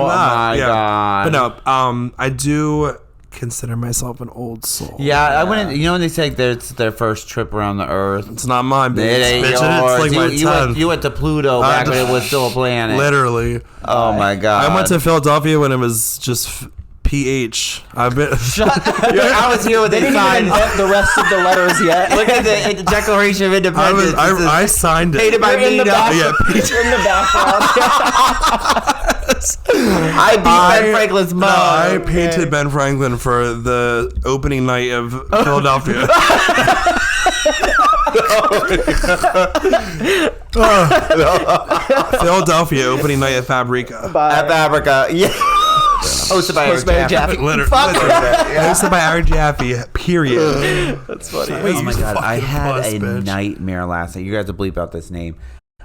God. But no, I do consider myself an old soul. Yeah, I wouldn't. You know when they say it's their first trip around the Earth? It's not mine, bitch. It ain't yours. It's like you went to Pluto back when it was still a planet. Literally. Oh my God. I went to Philadelphia when it was just PH. I've been. I was here when they signed the rest of the letters yet. Look at the Declaration of Independence. I signed it. Painted by Mino. Yeah, in the background. I beat Ben Franklin's mug. I painted Ben Franklin for the opening night of Philadelphia. Philadelphia opening night at Fabrica. At Fabrica, yeah. Hosted by Aaron Jaffe. Hosted by Aaron Jaffe. Period. That's funny. Oh my God, I had a nightmare last night. You guys will bleep out this name.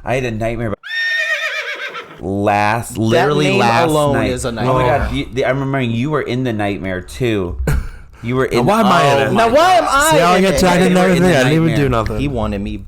I had a nightmare. Literally last alone night. Is a nightmare. Oh my God, I'm remembering you were in the nightmare too. You were in. Why am I in it? Now why am I? See how I get tagged in there? I didn't even do nothing. He wanted me.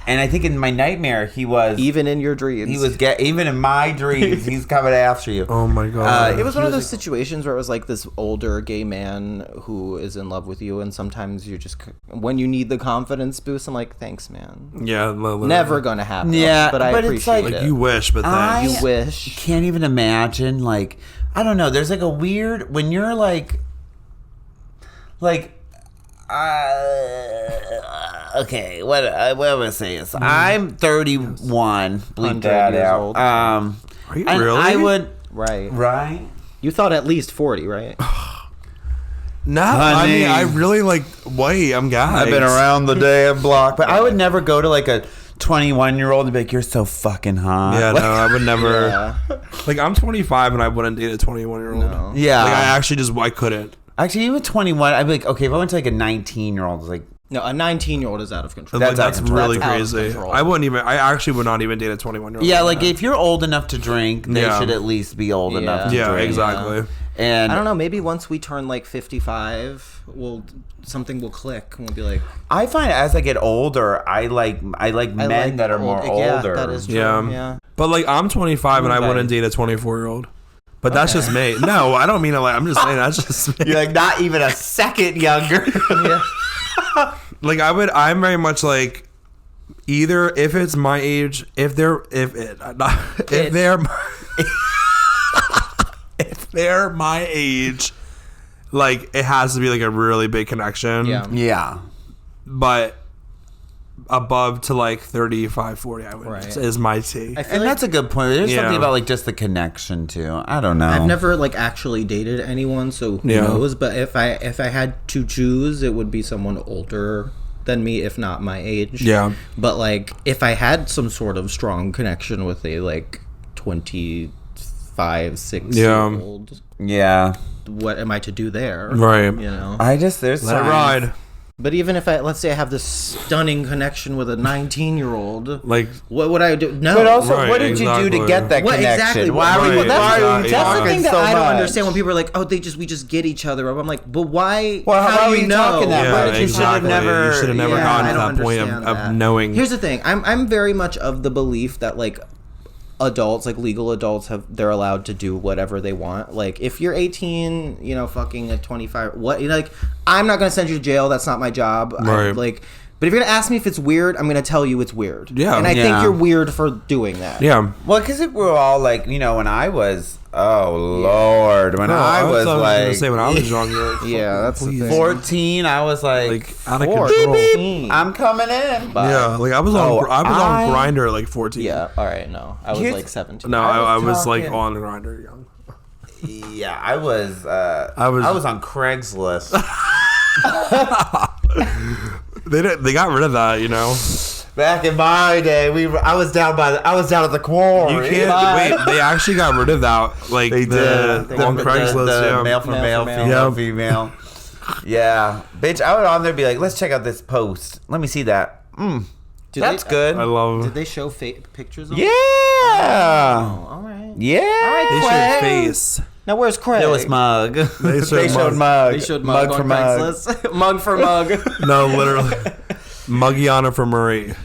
And I think in my nightmare he was. Even in your dreams. He was even in my dreams he's coming after you. Oh my God. It was one of those situations where it was like this older gay man who is in love with you, and sometimes you just, when you need the confidence boost, I'm like, thanks, man. Yeah. Literally. Never gonna happen. Yeah, but I appreciate it. Like you wish, but then you wish. Can't even imagine. Like, I don't know. There's like a weird when you're like. Okay, what I'm gonna say is I'm 31. Bleep that out. Old. Are you really? I would. Right. You thought at least 40, right? No, I mean I really I'm guys. I've been around the damn block, but I would never go to like a 21-year-old and be like, "You're so fucking hot." Yeah, no, I would never. Yeah. Like I'm 25 and I wouldn't date a 21-year-old. No. Yeah, like I couldn't. Actually, even 21, I'd be like, okay, if I went to like a 19-year-old, it's like, No, a 19-year-old is out of control. That's really crazy. I actually would not even date a 21-year-old. Yeah, like if you're old enough to drink, they should at least be old enough to drink. Yeah, exactly. Yeah. And I don't know, maybe once we turn like 55, something will click and we'll be like, I find as I get older, I like men that are more older. That is true. Yeah. But like I'm 25 and I wouldn't date a 24-year-old. But that's just me. No, I don't mean it like I'm just saying that's just me. You're like not even a second younger. Like I'm very much like either if it's my age, if they're my age, like it has to be like a really big connection. Yeah. But above to like 35, 40, I would is my tea. And that's a good point. There's something about like just the connection too. I don't know. I've never like actually dated anyone, so who knows? But if I had to choose, it would be someone older than me, if not my age. Yeah. But like if I had some sort of strong connection with a like 25, 6-year-old. Yeah. What am I to do there? Right. You know. Let it ride. But even if let's say I have this stunning connection with a 19-year-old, like, what would I do? No. But also, what did you do to get that connection? Exactly. Why are you that's the thing that so I don't much? understand when people are like, oh, we just get each other. I'm like, but why? Well, how do are you talking that much? You should have never gotten to that point of knowing. Here's the thing. I'm very much of the belief that like adults, like legal adults, they're allowed to do whatever they want. Like if you're 18, you know, fucking at 25, like I'm not gonna send you to jail. That's not my job. Right. But if you're gonna ask me if it's weird, I'm gonna tell you it's weird. Yeah. And I think you're weird for doing that. Yeah. Well, because we're all like, you know, when I was, Lord, when I was like, say when I was younger. Yeah, that's the thing. 14, I was like out of control. Beep, I'm coming in. But, yeah, like I was on Grindr at like 14. Yeah, all right, no, I was like 17. No, I was like on Grindr young. Yeah, I was on Craigslist. They got rid of that, you know. Back in my day, I was down at the quarry. You can't wait. They actually got rid of that. Like they did on Craigslist. The male for male, female. Yeah, bitch. I would on there be like, let's check out this post. Let me see that. That's good. I love. Did they show pictures of? Yeah. Oh, all right. Yeah. All right. They showed face. Now where's Craig? It was Mug. They showed Mug. They showed Mug for Mug. Mug for Mug. No, literally. Muggiana for Murray. On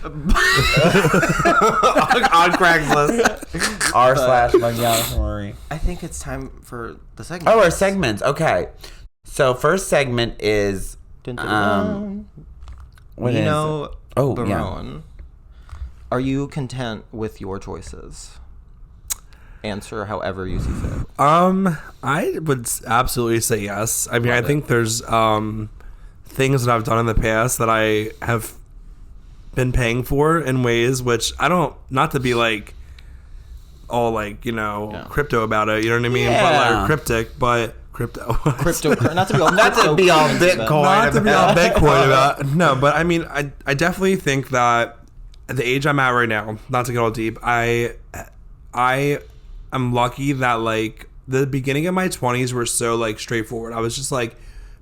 Craigslist. r/Muggiana for Murray. I think it's time for the segment. Oh, our segments. Okay. So first segment is Mino Barone. Are you content with your choices? Answer however you see fit. I would absolutely say yes. I mean, I think there's things that I've done in the past that I have been paying for in ways which I don't, not to be like all like, you know, crypto about it, you know what I mean? Yeah. But like crypto. Not to be all Bitcoin. Not to be all Bitcoin about. No, but I mean, I definitely think that at the age I'm at right now, not to get all deep, I am lucky that like the beginning of my 20s were so like straightforward. I was just like,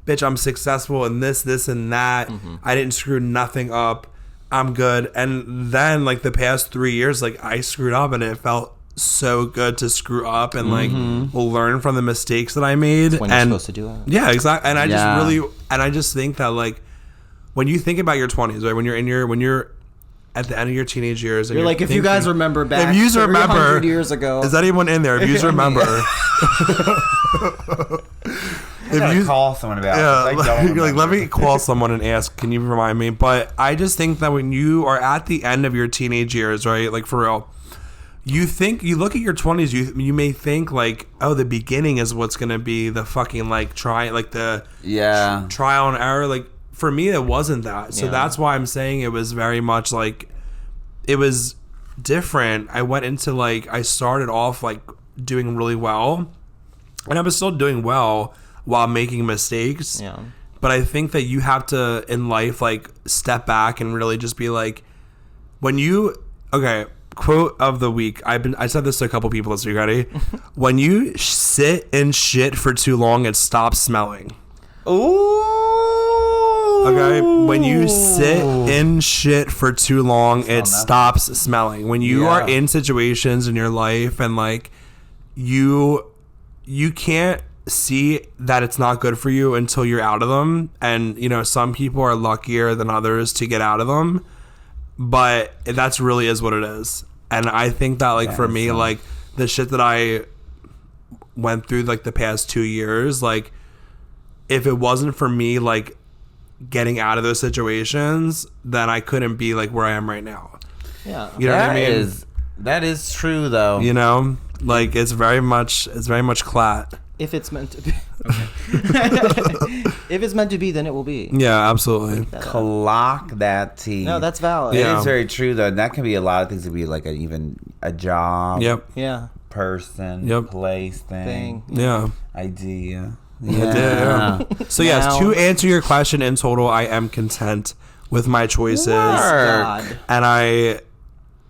bitch, I'm successful in this, and that. Mm-hmm. I didn't screw nothing up. I'm good. And then like the past 3 years, like I screwed up and it felt so good to screw up and like learn from the mistakes that I made. That's when you're supposed to do it. Yeah, exactly. And I just think that like when you think about your 20s, right? When you're at the end of your teenage years, and you're like, if you guys remember back, if you remember 300 years ago, is anyone in there? If you remember, if you call someone about it, like let me call someone and ask, can you remind me? But I just think that when you are at the end of your teenage years, right, like for real, you look at your 20s, you may think like, oh, the beginning is what's gonna be the fucking like trial and error. Like for me, it wasn't that. So that's why I'm saying it was very much like it was different. I went into like, I started off like doing really well, and I was still doing well while making mistakes. Yeah. But I think that you have to in life like step back and really just be like, quote of the week. I said this to a couple people this week. Ready? When you sit in shit for too long, it stops smelling. Ooh. Okay, when you sit in shit for too long, it stops smelling. When you are in situations in your life and like you can't see that it's not good for you until you're out of them. And you know, some people are luckier than others to get out of them, but that's really is what it is. And I think that like for me, like the shit that I went through like the past 2 years, like if it wasn't for me like getting out of those situations, then I couldn't be like where I am right now. Yeah, you know what I mean. That is true though. You know, like it's very much clat. If it's meant to be, if it's meant to be, then it will be. Yeah, absolutely. Clock that tea. No, that's valid. It is very true though. And that can be a lot of things. It could be like even a job. Yep. Yeah. Person. Yep. Place. Thing. Yeah. Idea. Yeah. So yes, to answer your question, in total, I am content with my choices, God. And I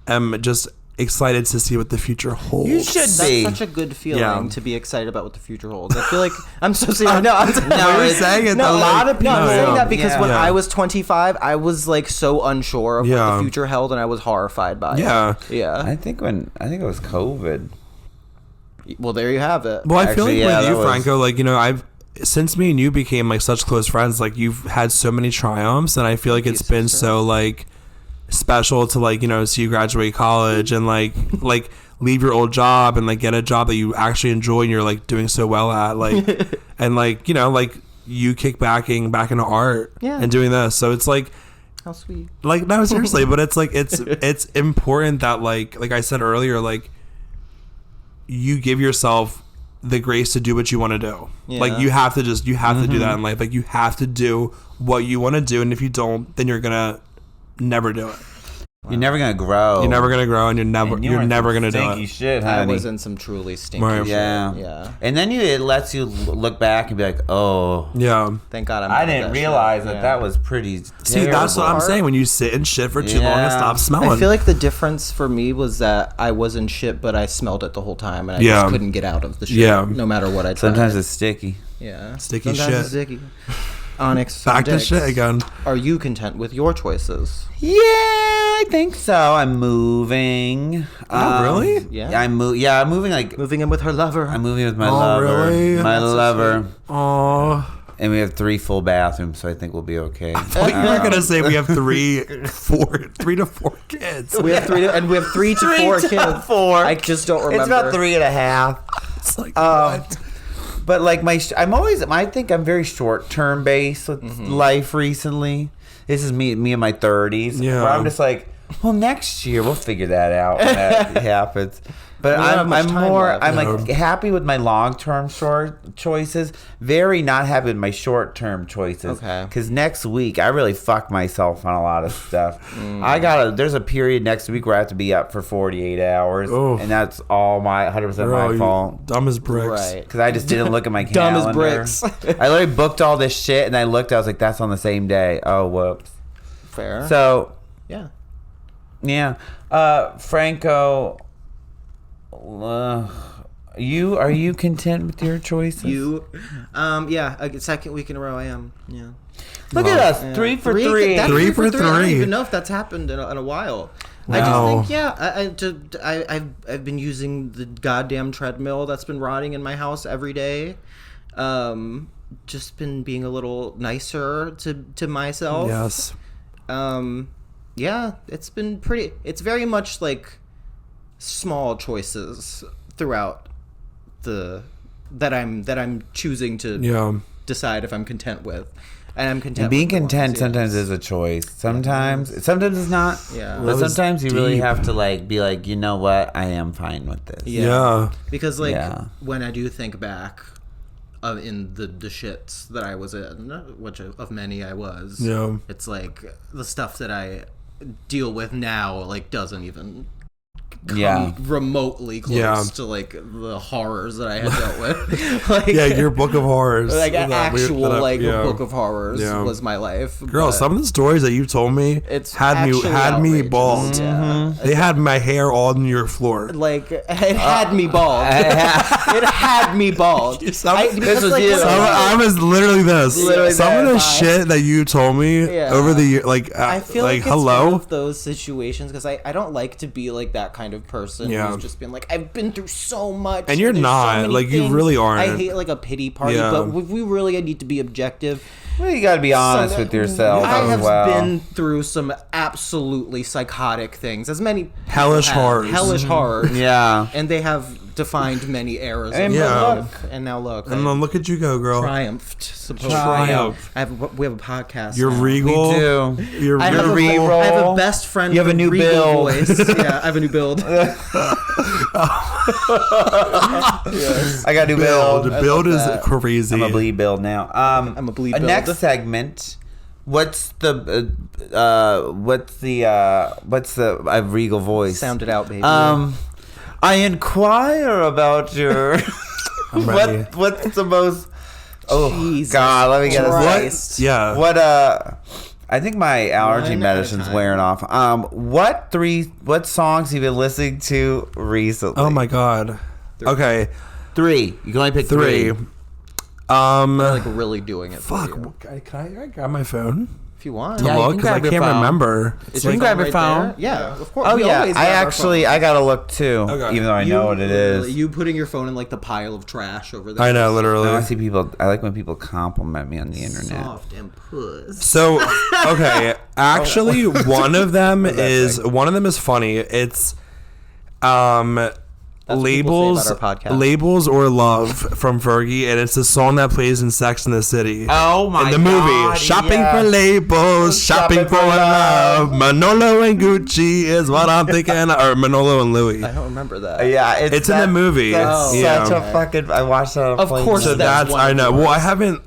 am just excited to see what the future holds. You should be. That's such a good feeling to be excited about what the future holds. I feel like I'm so serious. You're saying it. No, a lot of people. I'm saying that because when I was 25, I was like so unsure of what the future held, and I was horrified by it. Yeah. I think it was COVID. Well, there you have it. Well, I feel like with you, Franco, like, you know, since me and you became like such close friends, like you've had so many triumphs, and I feel like it's been so like special to like, you know, see you graduate college and like leave your old job and like get a job that you actually enjoy and you're like doing so well at, like and like, you know, like you back into art and doing this. So it's like, how sweet. Like, no, seriously, but it's like it's important that like I said earlier, like you give yourself the grace to do what you want to do. Like you have to to do that in life. Like you have to do what you want to do, and if you don't, then you're gonna never do it. You're never gonna grow. You're never gonna grow, and you're never gonna do it. Stinky shit, honey. I was in some truly stinky shit. Yeah. And then it lets you look back and be like, oh, yeah. Thank God I didn't realize that was pretty. See, that's what I'm saying. When you sit in shit for too long, it stops smelling. I feel like the difference for me was that I was in shit, but I smelled it the whole time, and I just couldn't get out of the shit. Yeah. No matter what I tried. Sometimes it's sticky. Yeah. Sticky Sometimes shit. It's sticky. Onyx, back to shit again. Are you content with your choices? Yeah, I think so. I'm moving. Oh, really? Yeah. I'm moving like moving in with her lover. I'm moving with my lover. Really? My lover. Oh. And we have 3 full bathrooms, so I think we'll be okay. I thought you were gonna say we have 3 to 4 kids. We have 3 to 4 kids. 4. I just don't remember. It's about 3.5. It's like what? But like I think I'm very short term based with life recently. This is me in my 30s. Yeah. Where I'm just like, well, next year we'll figure that out when that happens. But I'm like happy with my long-term short choices. Very not happy with my short-term choices. Okay. Because next week I really fuck myself on a lot of stuff. There's a period next week where I have to be up for 48 hours, and that's all 100% my fault. Dumb as bricks. Right. Because I just didn't look at my calendar. Dumb as bricks. I literally booked all this shit, and I looked. I was like, that's on the same day. Oh, whoops. Fair. So. Yeah. Franco. Are you content with your choices? A second week in a row I am. Yeah. Look at us, 3 for 3. 3 for 3. I don't even know if that's happened in a while. Wow. I just think I've been using the goddamn treadmill that's been rotting in my house every day. Just been being a little nicer to myself. Yes. It's been pretty. It's very much like small choices throughout that I'm choosing to decide if I'm content with, and I'm content. And being with content sometimes is a choice. Sometimes it's not. Yeah, but sometimes you really have to like be like, you know what, I am fine with this. Yeah. Because when I do think back in the shits that I was in, which of many I was. Yeah. It's like the stuff that I deal with now like doesn't even come remotely close to like the horrors that I had dealt with. Like, your book of horrors, like an actual book of horrors was my life. Girl, some of the stories that you told me had me bald. They had my hair all on your floor. Like it had me bald. It had me bald. I was literally this. Some of the shit that you told me over the year, I feel like it's one of those situations because I don't like to be like that kind of person who's just been like, I've been through so much, and you're not like things. You really aren't. I hate like a pity party, but we really need to be objective. Well, you got to be honest with yourself. I have been through some absolutely psychotic things, as many hellish horrors, and they have defined many eras. And now look, and then look at you go, girl. Triumphed, supposedly. We have a podcast. You're regal. We do. You're I have a best friend. You have a new build. Voice. Yeah, I have a new build. Yes. I got a new build. The build is crazy. I'm a bleed build now. I'm a bleed build. Next segment. What's the regal voice? Sound it out, baby. I inquire about your what's the most Jesus God, let me get this. What I think my allergy medicine's wearing off. What songs have you been listening to recently? Oh my God. Okay. 3. You can only pick 3. I'm like really doing it. Fuck. Can I grab my phone? If you want. To look, because I can't remember. You can grab your phone. Yeah, of course. Oh yeah. I gotta look too, even though I know what it is. You putting your phone in like the pile of trash over there. I know, literally. I see people. I like when people compliment me on the internet. Soft and puss. So okay, actually, one of them is funny. It's Labels or Love from Fergie, and it's a song that plays in Sex and the City. Oh my God! In the movie, shopping for labels, shopping for love. Manolo and Gucci is what I'm thinking, or Manolo and Louis. I don't remember that. Yeah, it's in the movie. That's such a fucking. I watched that. Of course, so that's I know. Well, I haven't.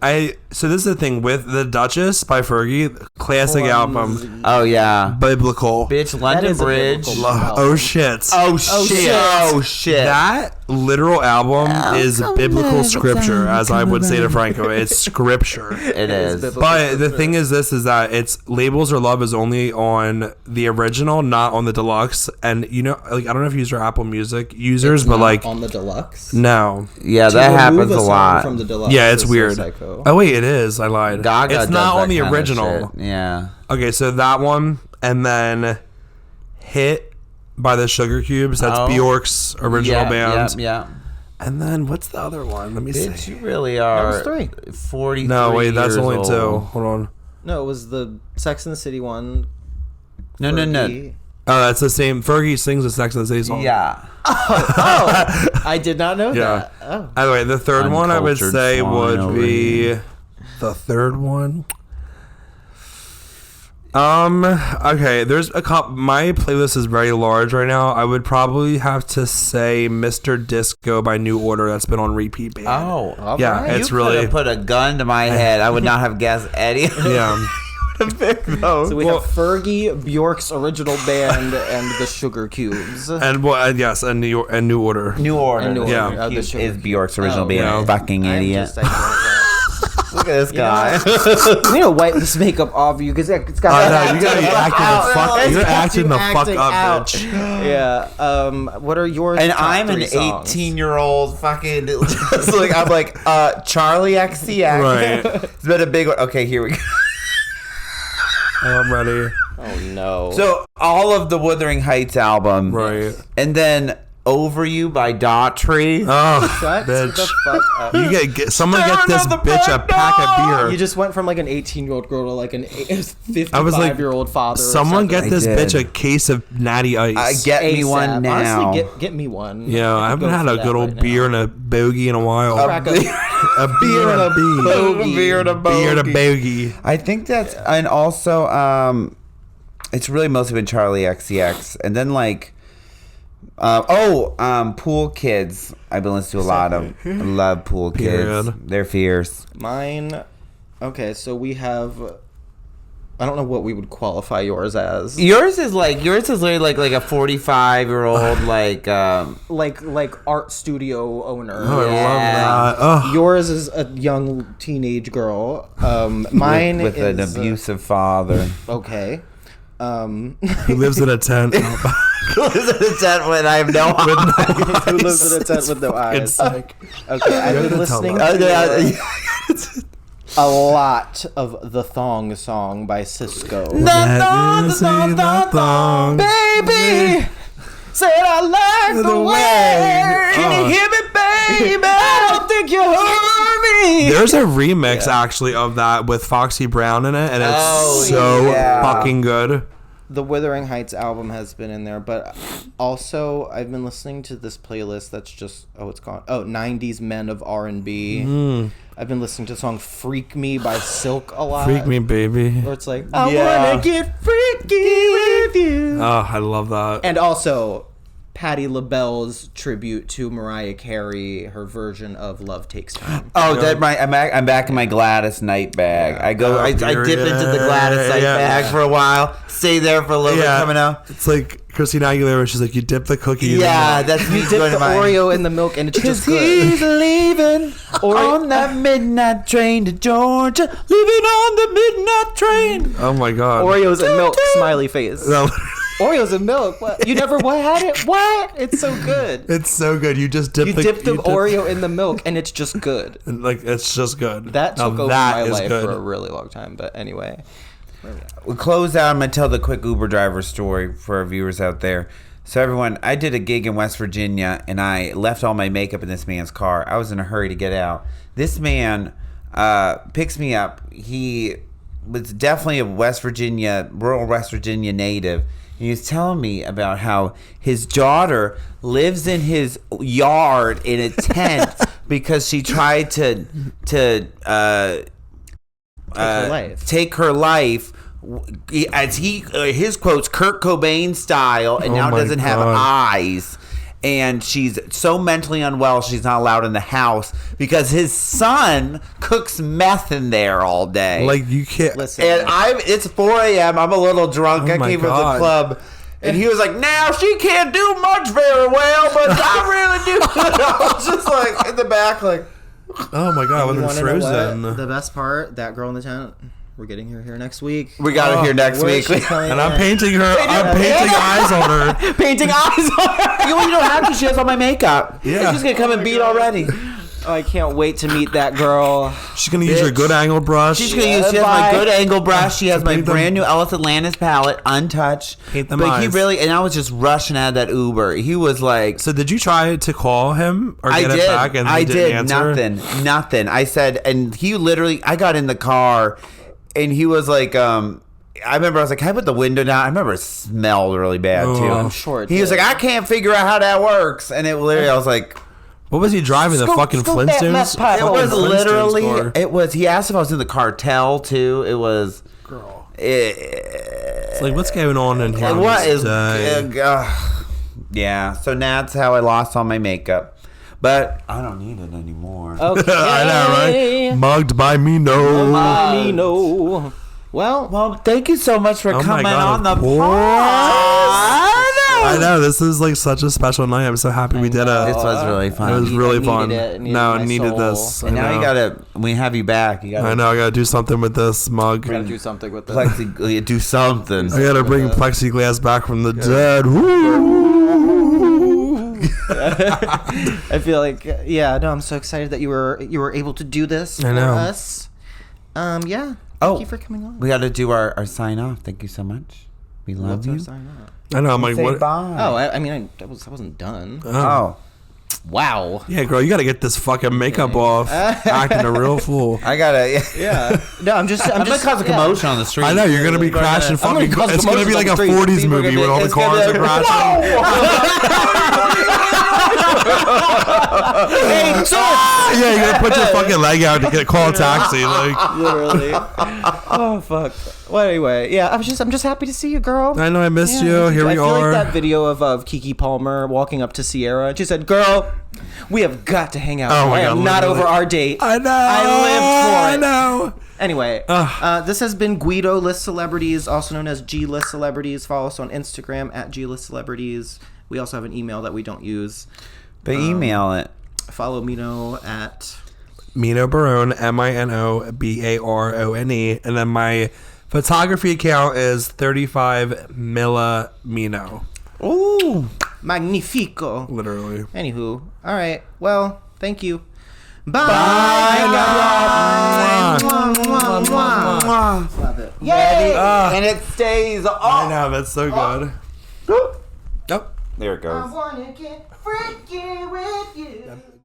So this is the thing with The Duchess by Fergie, classic album. Oh yeah, biblical. Bitch, London Bridge. Oh shit. Oh shit. Oh shit. That literal album is biblical scripture, as I would say to Franco. It's scripture. It is. But the thing is that it's Labels or Love is only on the original, not on the deluxe. And I don't know if you use your Apple Music users, but like on the deluxe. No. Yeah, that happens a lot. From the deluxe, yeah, it's weird. Oh wait, it is. I lied. Gaga it's not on the original. Yeah. Okay, so that one, and then Hit by the Sugar Cubes. That's Bjork's original band. Yeah. And then what's the other one? Let me see. You really are. That was 3. 43. No, wait, that's only 2. Hold on. No, it was the Sex and the City one. No. Oh, that's the same. Fergie sings the Sex and the City song. Yeah. I did not know that. Oh. Anyway, the third one I would say would be the third one. Okay, there's a couple. My playlist is very large right now. I would probably have to say Mr. Disco by New Order. That's been on repeat. Band. Oh, yeah, right. It's really put a gun to my head. I would not have guessed Eddie. Yeah. So we have Fergie, Bjork's original band, and the Sugar Cubes. And yes, and New Order. New Order. Yeah, is Bjork's original band. Yeah. Fucking idiot. Look at this guy. You need to wipe this makeup off you because it's got. You gotta be acting the fuck. You're acting the fuck up, bitch. Yeah. What are yours? And I'm an 18-year-old fucking. I'm like Charlie XCX. Right. It's been a big one. Okay, here we go. I'm ready. Oh no. So all of the Wuthering Heights album, right? And then Over You by Daughtry. Oh, shut bitch. the fuck up. Someone get this bitch a pack of beer. You just went from like an 18-year-old girl to like an 55-year-old father. Someone get this bitch a case of Natty Ice. Get me one now. Honestly, get me one. Yeah, I haven't had a good old beer and a bogey in a while. A beer and a bogey. Beer and a bogey. I think that's, and also, it's really mostly been Charlie XCX, and then like. Pool Kids. I've been listening to a lot of. I love Pool Kids. They're fierce. Mine. Okay, so we have I don't know what we would qualify yours as. Yours is literally like a 45-year-old like art studio owner. Oh, I love that. Oh. Yours is a young teenage girl. Mine with is an abusive father. Okay. Who lives in a tent? Who lives in a tent when I have no eyes? Who lives in a tent with no eyes? It's like, okay, I've been listening to a lot of the Thong song by Cisco. The thong, baby. Said I like the way. Can you hear me, baby? I don't think you heard me. There's a remix actually of that with Foxy Brown in it, and it's fucking good. The Wuthering Heights album has been in there, but also I've been listening to this playlist that's just it's called 90s Men of R&B. I've been listening to the song Freak Me by Silk a lot. Freak Me, baby. Where it's like, I wanna get freaky with you. Oh, I love that. And also Patti LaBelle's tribute to Mariah Carey, her version of Love Takes Time. Oh, that right. I'm back in my Gladys Knight bag. I dip into the Gladys Knight bag for a while. Stay there for a little bit coming out. It's like Christina Aguilera. She's like, you dip the cookie. Yeah, that's me. You dip the Oreo in the milk, and it's just good. He's leaving on that midnight train to Georgia. Leaving on the midnight train. Oh my God. Oreos and milk. Smiley face. No. Oreos and milk. What? You never had it? What? It's so good. It's so good. You just dip the Oreo in the milk, and it's just good. Like, it's just good. That took over my life for a really long time. But anyway. We'll close out. I'm going to tell the quick Uber driver story for our viewers out there. So everyone, I did a gig in West Virginia, and I left all my makeup in this man's car. I was in a hurry to get out. This man picks me up. He was definitely a rural West Virginia native. He was telling me about how his daughter lives in his yard in a tent because she tried to take her life, as his quotes, Kurt Cobain style, and now doesn't have eyes. And she's so mentally unwell, she's not allowed in the house because his son cooks meth in there all day. Like, you can't listen. And it's 4 a.m. I'm a little drunk. I came from the club. And he was like, now she can't do much very well, but I really do. I was just like in the back, like, oh my God, I was frozen. The best part, that girl in the tent, we're getting her here next week. We got her here next week. And I'm painting her. I'm painting eyes on her. Painting eyes on her. You don't have to. She has all my makeup. Yeah. She's going to come and beat already. Oh, I can't wait to meet that girl. She's going to use her good angle brush. She has my good angle brush. She has my brand new Ellis Atlantis palette, untouched. Paint them eyes. And I was just rushing out of that Uber. He was like... So did you try to call him or get it back and he didn't answer? Nothing. I said, and he literally, I got in the car and he was like, I remember I was like, can I put the window down? I remember it smelled really bad too. I'm sure he was like, I can't figure out how that works. And it literally, I was like... What was he driving? The fucking Flintstones? It was literally. He asked if I was in the cartel too. It was. Girl. It's like, what's going on in here? What is? Yeah. So that's how I lost all my makeup. But I don't need it anymore. Okay. I know, right? Mugged by Mino. Well, thank you so much for coming on the pod. I know, this is like such a special night. I'm so happy we did it. This was really fun. It was really fun. I needed this. And now we have you back. I know, I gotta do something with this mug. Gotta do something with this. Do something. I gotta bring plexiglass back from the dead. Woo! I feel like, I'm so excited that you were able to do this for us. Yeah. Thank you for coming on. We gotta do our sign off. Thank you so much. We love you. What's our sign off? I know. I'm like, what? Bye. Oh, I wasn't done. Oh. Wow. Yeah, girl, you gotta get this fucking makeup off. Acting a real fool. I gotta. Yeah. No, I'm just gonna cause a commotion on the street. I know you're gonna be crashing fucking. It's gonna be like a 40s movie when all the cars are crashing. Hey, yeah, you're gonna put your fucking leg out to call a taxi, like literally. Oh fuck. Well, anyway, yeah, I'm just happy to see you, girl. I know I missed you. Here we are. I feel like that video of Keke Palmer walking up to Sierra. She said, "Girl, we have got to hang out. Oh my God, I am not over our date. I know. I lived for it." I know. Anyway, this has been Guido List Celebrities, also known as G List Celebrities. Follow us on Instagram at G List Celebrities. We also have an email that we don't use. But email it. Follow Mino at Mino Barone, MinoBarone, and then my photography account is 35 Milla Mino. Ooh, magnifico. Literally. Anywho, all right. Well, thank you. Bye. Love it. Yay! And it stays off. I know, that's so good. Oh, there it goes. I wanna get freaky with you.